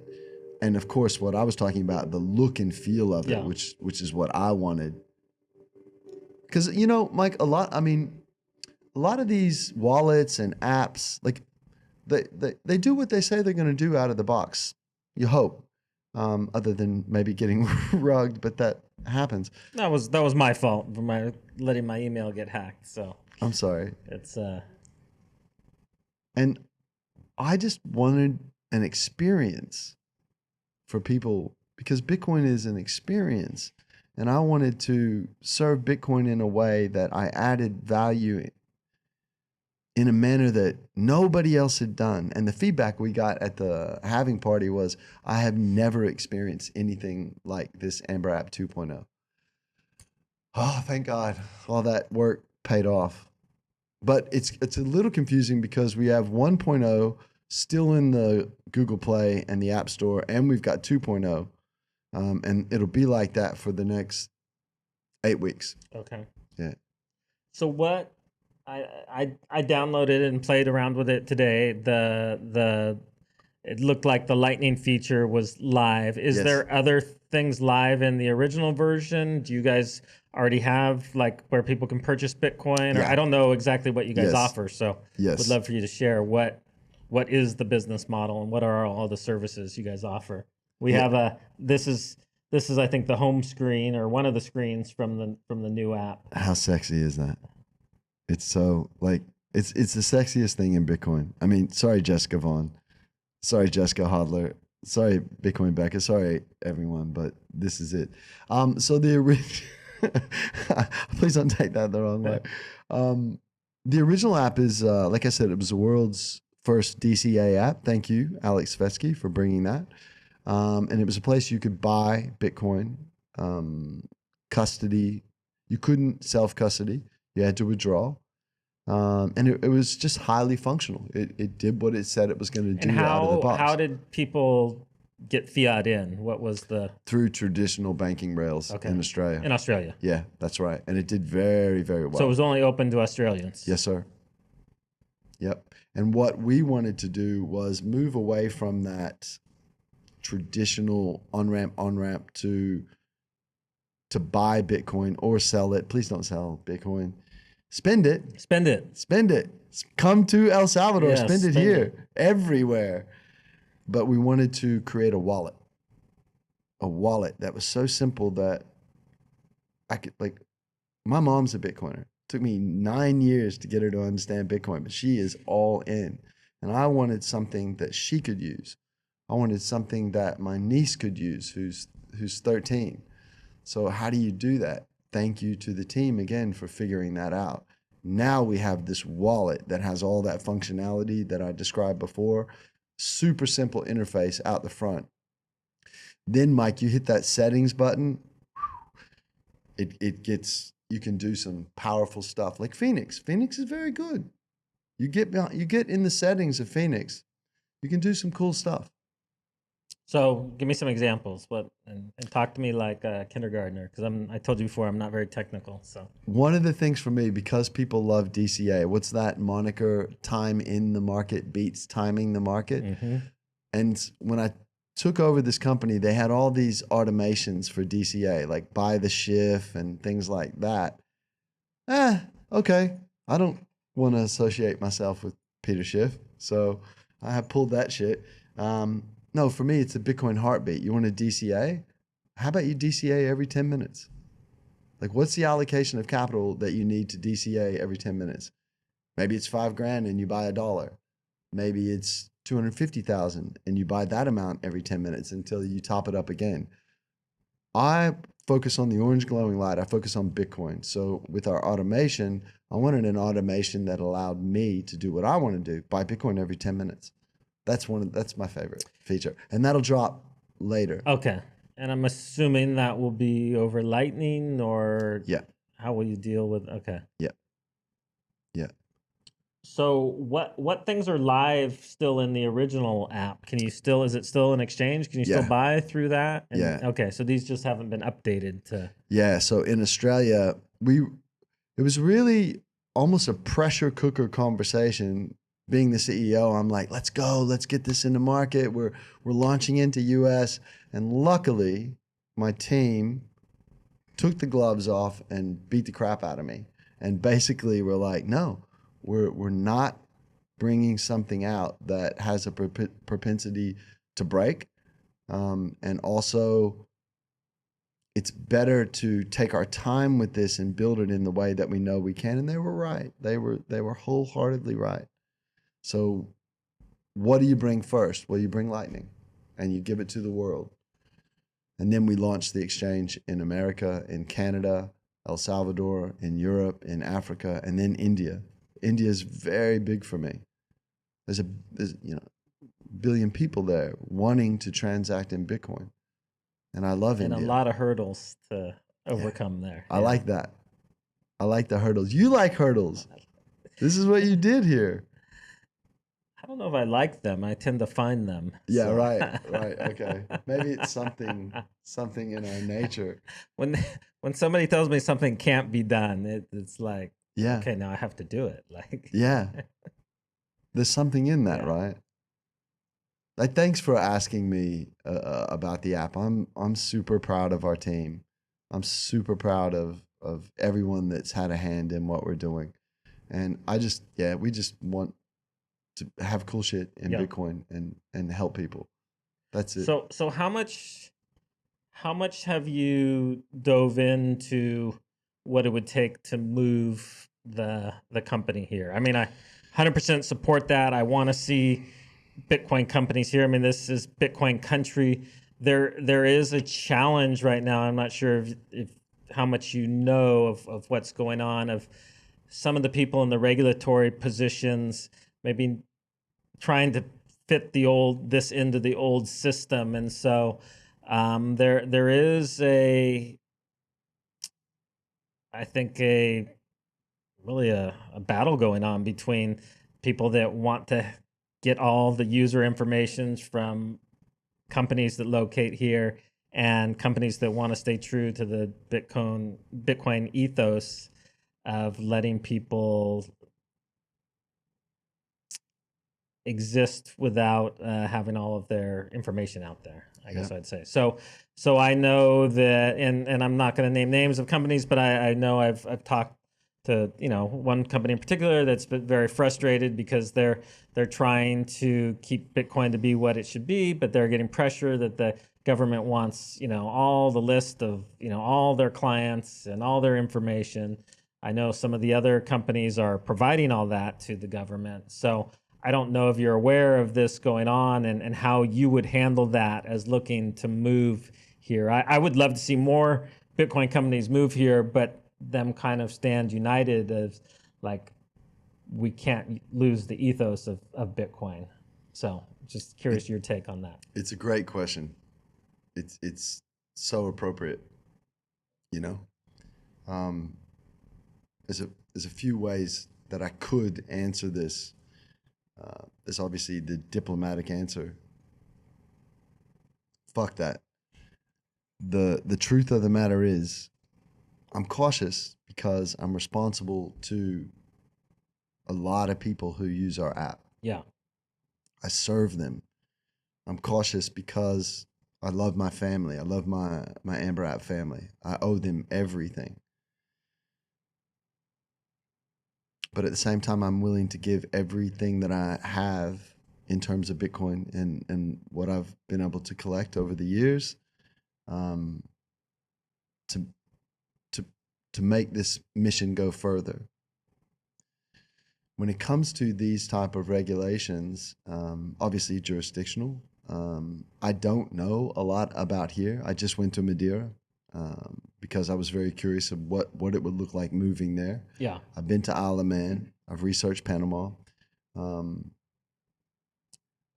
and of course what I was talking about, the look and feel of it, which is what I wanted. Because, Mike, a lot of these wallets and apps, like, they do what they say they're going to do out of the box. You hope, other than maybe getting rugged, but that happens. That was my fault for letting my email get hacked. So I'm sorry. It's And I just wanted an experience for people, because Bitcoin is an experience, and I wanted to serve Bitcoin in a way that I added value in a manner that nobody else had done. And the feedback we got at the halving party was, I have never experienced anything like this AmberApp 2.0. Oh, thank God. All that work paid off. But it's a little confusing because we have 1.0 still in the Google Play and the App Store, and we've got 2.0. And it'll be like that for the next 8 weeks. Okay. Yeah. So what I downloaded and played around with it today. It looked like the Lightning feature was live. Is there other things live in the original version? Do you guys already have, like, where people can purchase Bitcoin? Or I don't know exactly what you guys offer, so would love for you to share what what is the business model and what are all the services you guys offer. We Yeah. have this is I think the home screen or one of the screens from the new app. How sexy is that? It's so like it's the sexiest thing in Bitcoin. I mean, sorry Jessica Vaughn, sorry Jessica Hodler, sorry Bitcoin Becca, sorry everyone, but this is it. So the original, please don't take that the wrong way. The original app is like I said, it was the world's first DCA app. Thank you, Alex Svetsky, for bringing that. And it was a place you could buy Bitcoin, custody. You couldn't self custody. You had to withdraw. And it was just highly functional. It did what it said it was going to And do out of the box. how did people get fiat in? What was the Through traditional banking rails in Australia. in Australia? Yeah, that's right. And it did very, very well. So it was only open to Australians. Yes, sir. Yep. And what we wanted to do was move away from that traditional on-ramp to buy Bitcoin or sell it. Please don't sell Bitcoin. Spend it. Spend it. Spend it. Come to El Salvador. Yeah, spend it here. Everywhere. But we wanted to create a wallet that was so simple that I could, like, my mom's a Bitcoiner. It took me 9 years to get her to understand Bitcoin, but she is all in. And I wanted something that she could use. I wanted something that my niece could use, who's 13. So how do you do that? Thank you to the team again for figuring that out. Now we have this wallet that has all that functionality that I described before. Super simple interface out the front. Then, Mike, you hit that settings button. It gets, you can do some powerful stuff like Phoenix. Phoenix is very good. You get in the settings of Phoenix, you can do some cool stuff. So give me some examples. And talk to me like a kindergartner, because I told you before I'm not very technical. So one of the things for me, because people love DCA, what's that moniker? Time in the market beats timing the market. Mm-hmm. And when I took over this company, they had all these automations for DCA, like buy the Schiff and things like that. Okay. I don't want to associate myself with Peter Schiff, so I have pulled that shit. No, for me, it's a Bitcoin heartbeat. You want a DCA? How about you DCA every 10 minutes? Like, what's the allocation of capital that you need to DCA every 10 minutes? Maybe it's $5,000 and you buy $1. Maybe it's 250,000 and you buy that amount every 10 minutes until you top it up again. I focus on the orange glowing light. I focus on Bitcoin. So with our automation, I wanted an automation that allowed me to do what I want to do, buy Bitcoin every 10 minutes. That's my favorite feature. And that'll drop later. Okay. And I'm assuming that will be over Lightning, or Yeah. how will you deal with? Okay. Yeah. Yeah. So what things are live still in the original app? Is it still an exchange? Can you still buy through that? Yeah. Okay. So these just haven't been updated to. Yeah. So in Australia, it was really almost a pressure cooker conversation. Being the CEO, I'm like, let's go, let's get this in the market. We're launching into US. And luckily, my team took the gloves off and beat the crap out of me. And basically, we're like, no, we're not bringing something out that has a propensity to break. And also, it's better to take our time with this and build it in the way that we know we can. And they were right. They were wholeheartedly right. So what do you bring first? Well, you bring Lightning and you give it to the world. And then we launched the exchange in America, in Canada, El Salvador, in Europe, in Africa, and then India. India is very big for me. There's billion people there wanting to transact in Bitcoin. And I love India. And a lot of hurdles to overcome there. I like that. I like the hurdles. You like hurdles. This is what you did here. I don't know if I like them. I tend to find them. Yeah, so. right. Okay. Maybe it's something in our nature. When somebody tells me something can't be done, it's like, yeah, okay, now I have to do it. Like, yeah, there's something in that, right? Like, thanks for asking me about the app. I'm super proud of our team. I'm super proud of everyone that's had a hand in what we're doing, and we just want to have cool shit in Yeah. Bitcoin and help people. That's it. So how much have you dove into what it would take to move the company here? I mean, I 100% support that. I want to see Bitcoin companies here. I mean, this is Bitcoin country. There is a challenge right now. I'm not sure if how much you know of what's going on, of some of the people in the regulatory positions maybe trying to fit this into the old system. And so there is I think really a battle going on between people that want to get all the user information from companies that locate here and companies that want to stay true to the Bitcoin ethos of letting people exist without having all of their information out there. I guess I'd say. So I know that, and I'm not going to name names of companies, but I know I've talked to one company in particular that's been very frustrated because they're trying to keep Bitcoin to be what it should be, but they're getting pressure that the government wants all the list of all their clients and all their information. I know some of the other companies are providing all that to the government. So I don't know if you're aware of this going on and how you would handle that as looking to move here. I would love to see more Bitcoin companies move here, but them kind of stand united as like, we can't lose the ethos of Bitcoin. So just curious your take on that. It's a great question. It's so appropriate, you know. There's a few ways that I could answer this. There's obviously the diplomatic answer. Fuck that. The truth of the matter is, I'm cautious because I'm responsible to a lot of people who use our app. Yeah. I serve them. I'm cautious because I love my family. I love my AmberApp family. I owe them everything. But at the same time, I'm willing to give everything that I have in terms of Bitcoin and what I've been able to collect over the years to make this mission go further. When it comes to these type of regulations, obviously jurisdictional, I don't know a lot about here. I just went to Madeira because I was very curious of what it would look like moving there. Yeah. I've been to Isle of Man. I've researched Panama.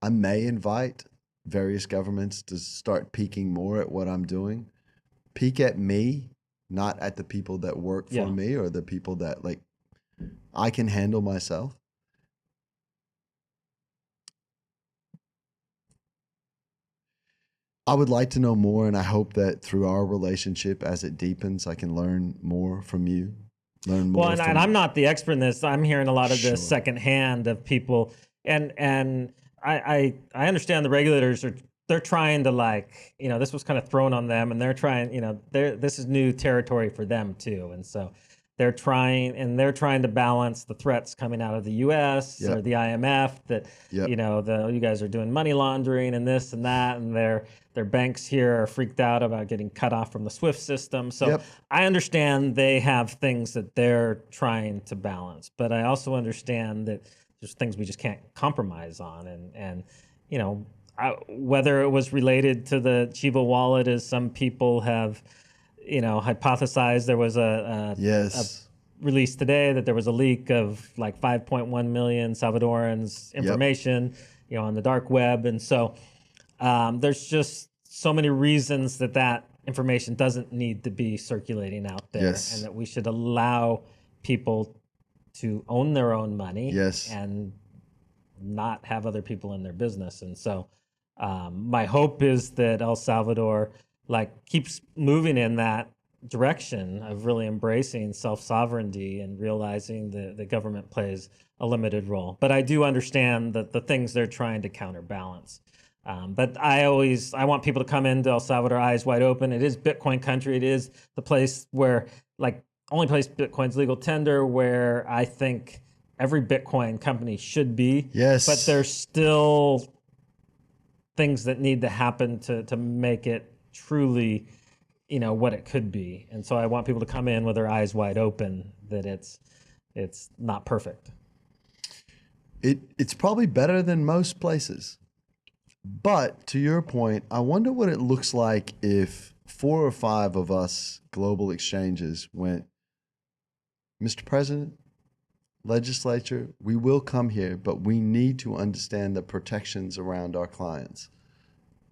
I may invite various governments to start peeking more at what I'm doing. Peek at me, not at the people that work for me or the people that like I can handle myself. I would like to know more, and I hope that through our relationship, as it deepens, I can learn more from you. Learn more. Well, and I'm not the expert in this. I'm hearing a lot of this Sure. secondhand of people, and I understand the regulators they're trying to this was kind of thrown on them, and they're trying this is new territory for them too, and so they're trying to balance the threats coming out of the U.S. or the IMF that you guys are doing money laundering and this and that, and their banks here are freaked out about getting cut off from the SWIFT system. So I understand they have things that they're trying to balance, but I also understand that there's things we just can't compromise on, and whether it was related to the Chiva wallet, as some people have hypothesized. There was a release today that there was a leak of like 5.1 million Salvadorans' information, on the dark web. And so there's just so many reasons that information doesn't need to be circulating out there, and that we should allow people to own their own money and not have other people in their business. And so my hope is that El Salvador keeps moving in that direction of really embracing self-sovereignty and realizing the government plays a limited role. But I do understand that the things they're trying to counterbalance. But I want people to come into El Salvador eyes wide open. It is Bitcoin country. It is the place where only place Bitcoin's legal tender, where I think every Bitcoin company should be. Yes. But there's still things that need to happen to make it truly, what it could be. And so I want people to come in with their eyes wide open that it's not perfect. It's probably better than most places. But to your point, I wonder what it looks like if 4 or 5 of us global exchanges went, Mr. President, legislature, we will come here, but we need to understand the protections around our clients.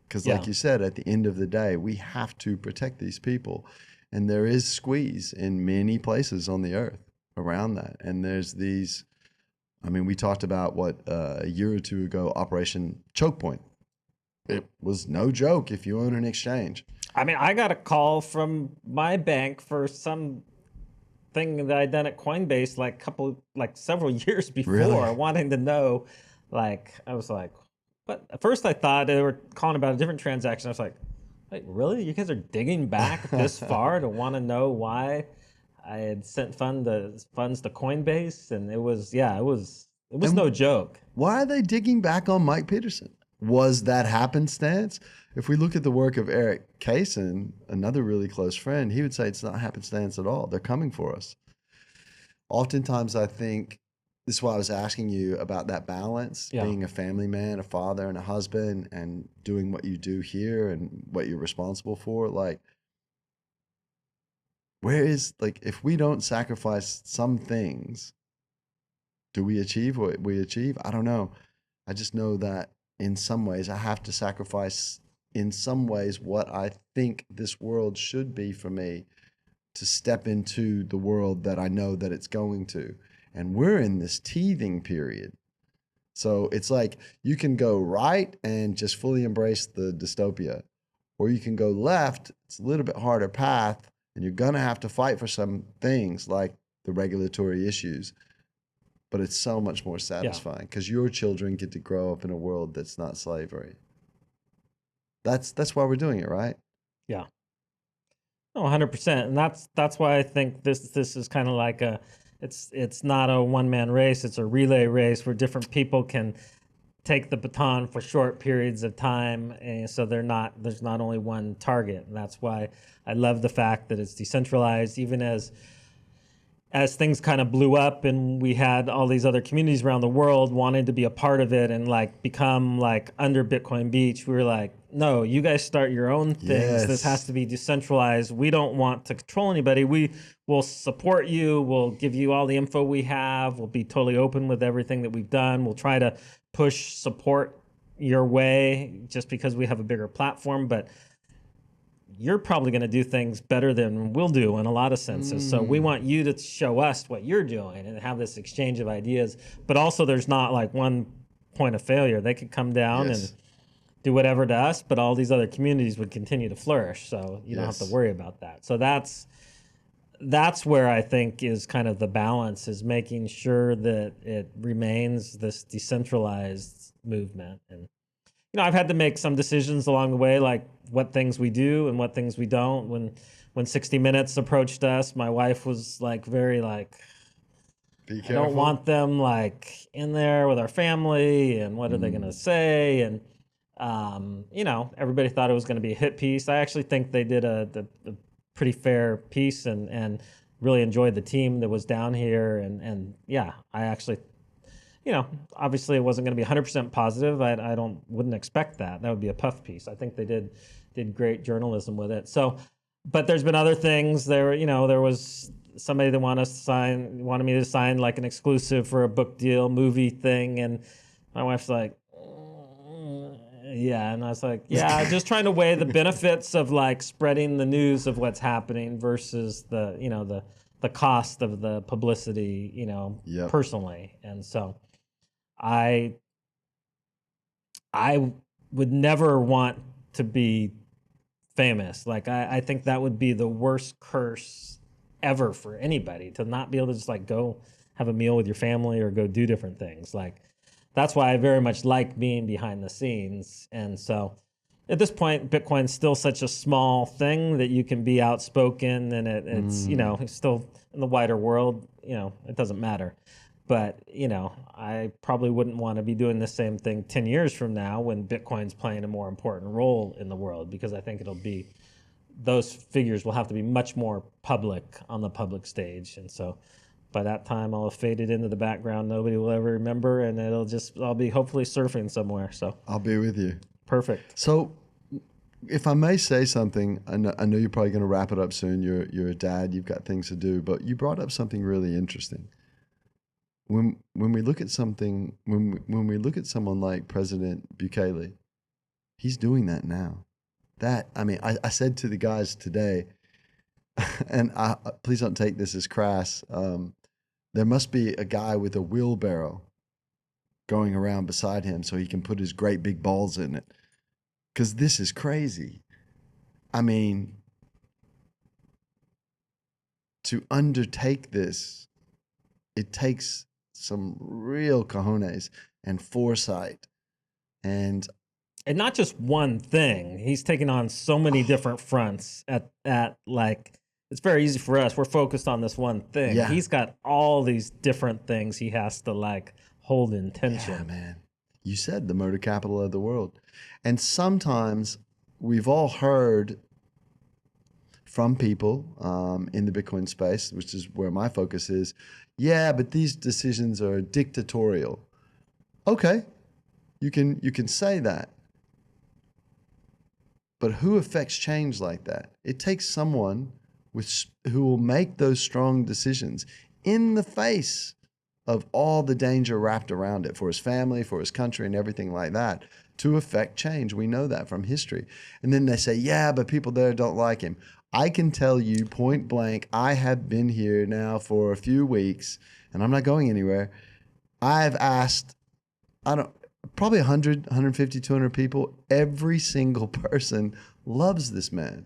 Because like you said, at the end of the day, we have to protect these people. And there is squeeze in many places on the earth around that. And there's these, we talked about a year or 2 ago, Operation Choke Point. It was no joke if you own an exchange. I got a call from my bank for some thing that I'd done at Coinbase several years before, Really? wanting to know, I was like, but at first I thought they were calling about a different transaction. I was like, wait, really? You guys are digging back this far to want to know why I had sent funds to Coinbase? And it was no joke. Why are they digging back on Mike Peterson? Was that happenstance? If we look at the work of Eric Kaysen, another really close friend, he would say it's not happenstance at all. They're coming for us. Oftentimes, I think this is why I was asking you about that balance, being a family man, a father, and a husband, and doing what you do here and what you're responsible for. If we don't sacrifice some things, do we achieve what we achieve? I don't know. I just know that in some ways, I have to sacrifice in some ways what I think this world should be for me to step into the world that I know that it's going to. And we're in this teething period. So it's like you can go right and just fully embrace the dystopia, or you can go left. It's a little bit harder path, and you're going to have to fight for some things like the regulatory issues. But it's so much more satisfying because your children get to grow up in a world that's not slavery. That's why we're doing it, right? Yeah. No, 100%. And that's why I think this is kind of like it's not a one-man race, it's a relay race where different people can take the baton for short periods of time, and so there's not only one target. And that's why I love the fact that it's decentralized, even as things kind of blew up and we had all these other communities around the world wanting to be a part of it and become under Bitcoin Beach. We were like, no, you guys start your own things. Yes. This has to be decentralized. We don't want to control anybody. We will support you. We'll give you all the info we have. We'll be totally open with everything that we've done. We'll try to push support your way just because we have a bigger platform. But you're probably going to do things better than we'll do in a lot of senses. So we want you to show us what you're doing and have this exchange of ideas. But also there's not one point of failure. They could come down and do whatever to us, but all these other communities would continue to flourish. So you don't have to worry about that. So that's where I think is kind of the balance, is making sure that it remains this decentralized movement. And I've had to make some decisions along the way, like what things we do and what things we don't. When 60 Minutes approached us, my wife was very Be careful. I don't want them in there with our family, and what are they going to say? And everybody thought it was going to be a hit piece. I actually think they did a pretty fair piece, and really enjoyed the team that was down here. And I actually, obviously it wasn't going to be 100% positive. I wouldn't expect that. That would be a puff piece. I think they did great journalism with it. So, but there's been other things. There was somebody that wanted me to sign an exclusive for a book deal, movie thing, and my wife's like, yeah, and I was like, yeah, just trying to weigh the benefits of spreading the news of what's happening versus the cost of the publicity, personally. And so I would never want to be famous. I think that would be the worst curse ever for anybody, to not be able to just go have a meal with your family or go do different things. That's why I very much like being behind the scenes. And so at this point, Bitcoin's still such a small thing that you can be outspoken, and it's, it's still in the wider world, it doesn't matter. But, I probably wouldn't want to be doing the same thing 10 years from now when Bitcoin's playing a more important role in the world, because I think those figures will have to be much more public on the public stage. And so by that time, I'll have faded into the background. Nobody will ever remember, and I'll be hopefully surfing somewhere. So I'll be with you. perfect. So, if I may say something, I know you're probably going to wrap it up soon. You're a dad. You've got things to do, but you brought up something really interesting. When we look at something, when we look at someone like President Bukele, he's doing that now. I said to the guys today, and please don't take this as crass. There must be a guy with a wheelbarrow going around beside him so he can put his great big balls in it. Because this is crazy. I mean, to undertake this, it takes some real cojones and foresight. And not just one thing. He's taking on so many different fronts at like, it's very easy for us. We're focused on this one thing. Yeah. He's got all these different things he has to like hold in tension. Yeah, man. You said the murder capital of the world. And sometimes we've all heard from people in the Bitcoin space, which is where my focus is. Yeah, but these decisions are dictatorial. Okay, you can say that. But who affects change like that? It takes someone who will make those strong decisions in the face of all the danger wrapped around it for his family, for his country, and everything like that to affect change. We know that from history. And then they say, yeah, but people there don't like him. I can tell you point blank, I have been here now for a few weeks and I'm not going anywhere. I've asked, probably 100, 150, 200 people. Every single person loves this man.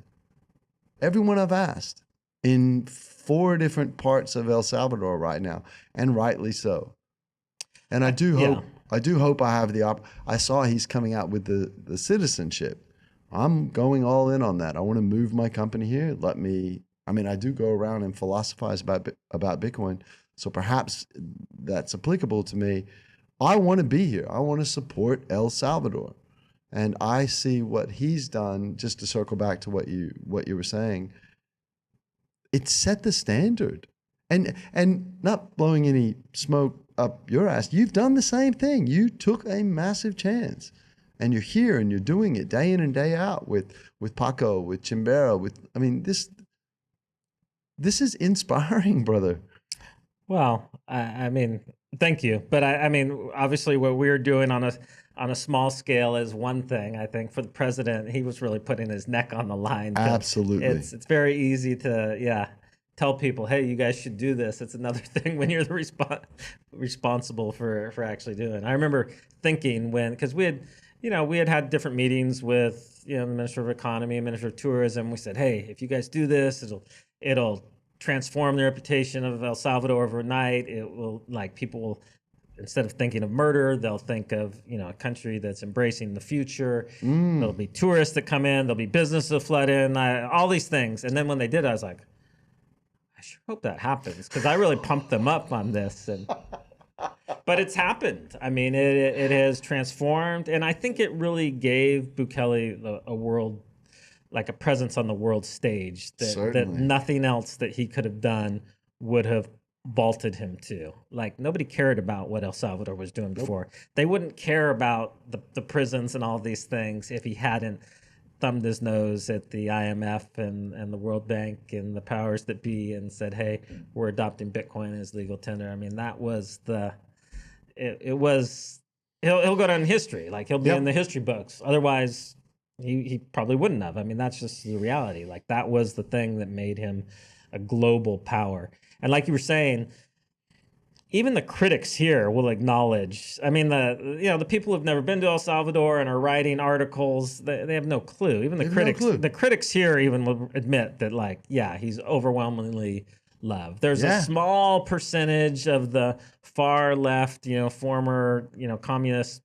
Everyone I've asked in 4 different parts of El Salvador right now, and rightly so. And I do hope I have I saw he's coming out with the citizenship. I'm going all in on that. I want to move my company here. I do go around and philosophize about Bitcoin. So perhaps that's applicable to me. I want to be here. I want to support El Salvador. And I see what he's done, just to circle back to what you were saying. It set the standard. And not blowing any smoke up your ass, you've done the same thing. You took a massive chance. And you're here and you're doing it day in and day out with Paco, with Chimbera, this is inspiring, brother. Well, I mean, thank you. But I mean, obviously what we're doing on a small scale is one thing. I think for the president, he was really putting his neck on the line. Absolutely. It's very easy to, tell people, hey, you guys should do this. It's another thing when you're the responsible for actually doing. I remember thinking because we had different meetings with, the Minister of Economy and Minister of Tourism. We said, hey, if you guys do this, it'll transform the reputation of El Salvador overnight. It will, people will, instead of thinking of murder, they'll think of, a country that's embracing the future. There'll be tourists that come in, there'll be businesses that flood in, all these things. And then when they did, I was like, I sure hope that happens, because I really pumped them up on this. But it's happened. I mean, it has transformed. And I think it really gave Bukele a world, like a presence on the world stage that nothing else that he could have done would have vaulted him to. Like, nobody cared about what El Salvador was doing before. Nope. They wouldn't care about the prisons and all these things if he hadn't thumbed his nose at the IMF and the World Bank and the powers that be and said, hey, we're adopting Bitcoin as legal tender. I mean, that was he'll go down in history. Like, he'll be in the history books. Otherwise, he probably wouldn't have. I mean, that's just the reality. Like, that was the thing that made him a global power. And like you were saying, even the critics here will acknowledge. I mean, the people who've never been to El Salvador and are writing articles, they have no clue. Even the critics here even will admit that, he's overwhelmingly loved. There's a small percentage of the far left, former, communist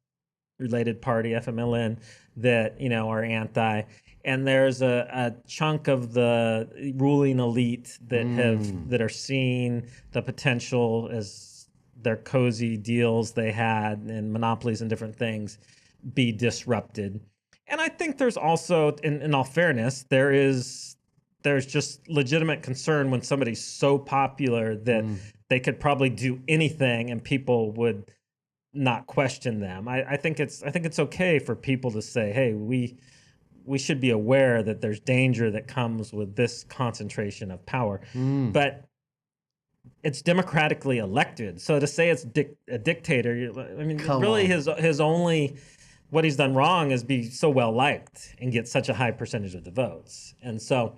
related party, FMLN, that, are anti. And there's a chunk of the ruling elite that are seeing the potential as their cozy deals they had and monopolies and different things be disrupted. And I think there's also, in all fairness, there's just legitimate concern when somebody's so popular that they could probably do anything and people would not question them. I think it's okay for people to say, hey, we should be aware that there's danger that comes with this concentration of power. But it's democratically elected. So to say it's a dictator, I mean, Come really on. his only, what he's done wrong is be so well liked and get such a high percentage of the votes. And so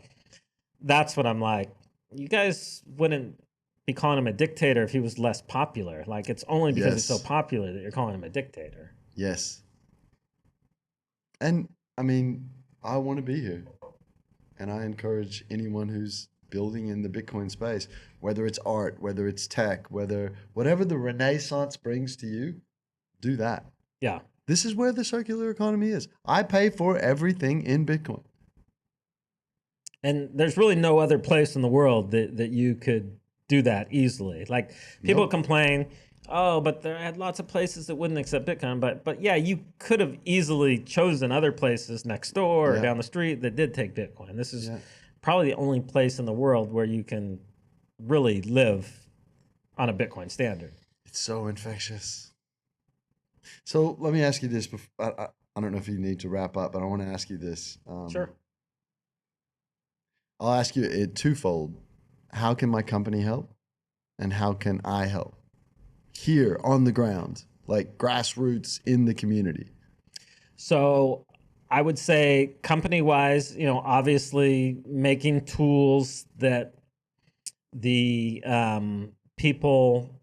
that's what I'm like, you guys wouldn't be calling him a dictator if he was less popular. Like, it's only because he's so Yes. popular that you're calling him a dictator. Yes. And I mean, I want to be here. And I encourage anyone who's building in the Bitcoin space, whether it's art, whether it's tech, whatever the Renaissance brings to you, do that. Yeah. This is where the circular economy is. I pay for everything in Bitcoin. And there's really no other place in the world that you could do that easily. Like, people Nope. complain, oh, but there had lots of places that wouldn't accept Bitcoin. But yeah, you could have easily chosen other places next door or Yeah. down the street that did take Bitcoin. This is Yeah. probably the only place in the world where you can really live on a Bitcoin standard. It's so infectious. So let me ask you this. I don't know if you need to wrap up, but I want to ask you this. Sure. I'll ask you it twofold. How can my company help? And how can I help? Here on the ground, like grassroots in the community. So I would say company-wise, obviously making tools that the people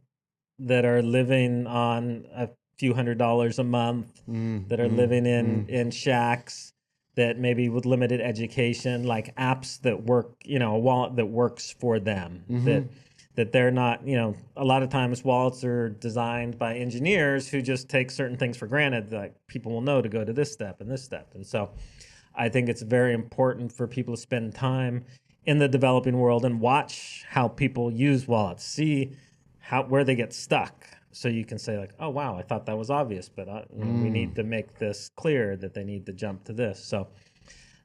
that are living on a few $100s a month, that are living in shacks, that maybe with limited education, like apps that work, a wallet that works for them, that they're not, a lot of times wallets are designed by engineers who just take certain things for granted, like people will know to go to this step and this step. And so I think it's very important for people to spend time in the developing world and watch how people use wallets, see where they get stuck. So you can say like, oh, wow, I thought that was obvious, but we need to make this clear that they need to jump to this. So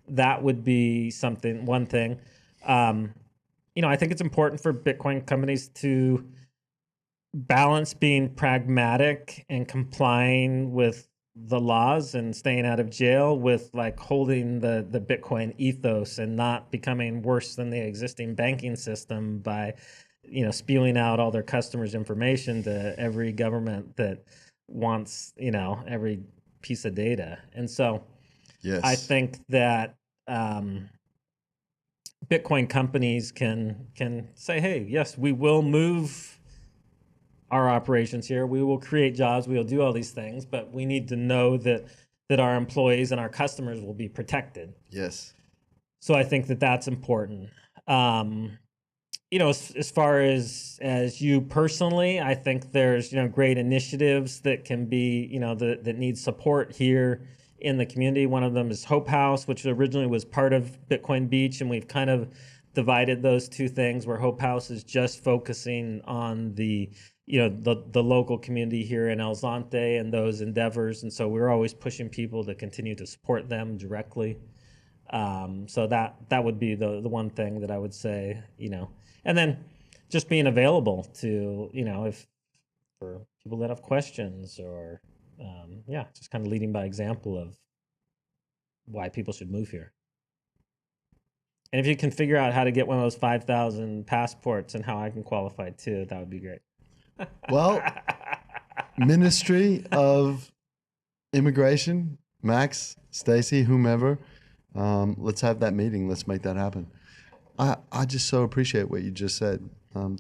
that would be one thing. I think it's important for Bitcoin companies to balance being pragmatic and complying with the laws and staying out of jail with like holding the Bitcoin ethos and not becoming worse than the existing banking system by spewing out all their customers' information to every government that wants every piece of data. And so Yes. I think that Bitcoin companies can say, hey, yes, we will move our operations here, we will create jobs, we will do all these things, but we need to know that our employees and our customers will be protected. Yes. So I think that that's important. As far as you personally, I think there's great initiatives that can be that need support here in the community. One of them is Hope House, which originally was part of Bitcoin Beach, and we've kind of divided those two things, where Hope House is just focusing on the local community here in El Zonte and those endeavors, and so we're always pushing people to continue to support them directly. So that would be the one thing that I would say, and then just being available to, if for people that have questions or, just kind of leading by example of why people should move here. And if you can figure out how to get one of those 5,000 passports and how I can qualify too, that would be great. Well, Ministry of Immigration, Max, Stacy, whomever, let's have that meeting. Let's make that happen. I just so appreciate what you just said.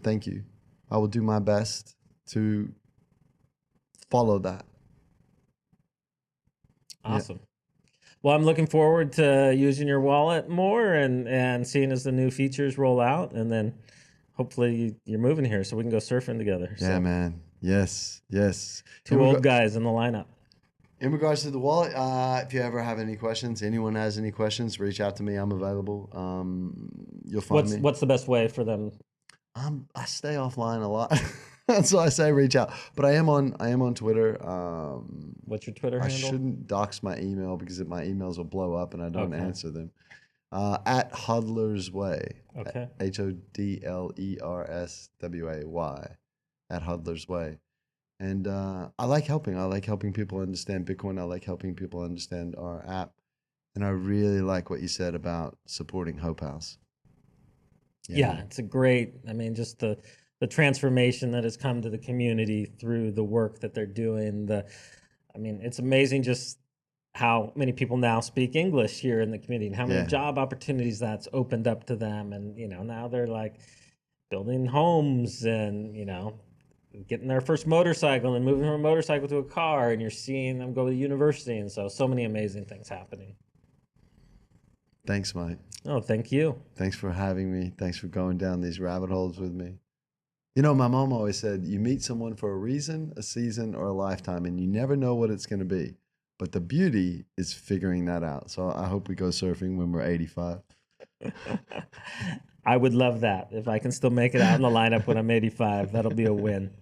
Thank you. I will do my best to follow that. Awesome. Well, I'm looking forward to using your wallet more and seeing as the new features roll out, and then hopefully you're moving here so we can go surfing together. Yeah, So, man. Yes, yes. two old guys in the lineup. In regards to the wallet, if you ever have any questions, anyone has any questions, reach out to me. I'm available. You'll find me. What's the best way for them? I stay offline a lot. That's why I say reach out. But I am on Twitter. What's your Twitter I handle? shouldn't dox my email because my emails will blow up and I don't Okay. answer them. At Hodler's Way. Okay. HODLERSWAY. At Hodler's Way. And I like helping. I like helping people understand Bitcoin. I like helping people understand our app. And I really like what you said about supporting Hope House. Yeah, it's a great, I mean, just the transformation that has come to the community through the work that they're doing. I mean, it's amazing just how many people now speak English here in the community and how many Yeah. job opportunities that's opened up to them. And, now they're like building homes and, getting their first motorcycle and moving from a motorcycle to a car, and you're seeing them go to university. And so many amazing things happening. Thanks, Mike. Oh, thank you. Thanks for having me. Thanks for going down these rabbit holes with me. My mom always said, you meet someone for a reason, a season, or a lifetime, and you never know what it's going to be. But the beauty is figuring that out. So I hope we go surfing when we're 85. I would love that. If I can still make it out in the lineup when I'm 85, that'll be a win.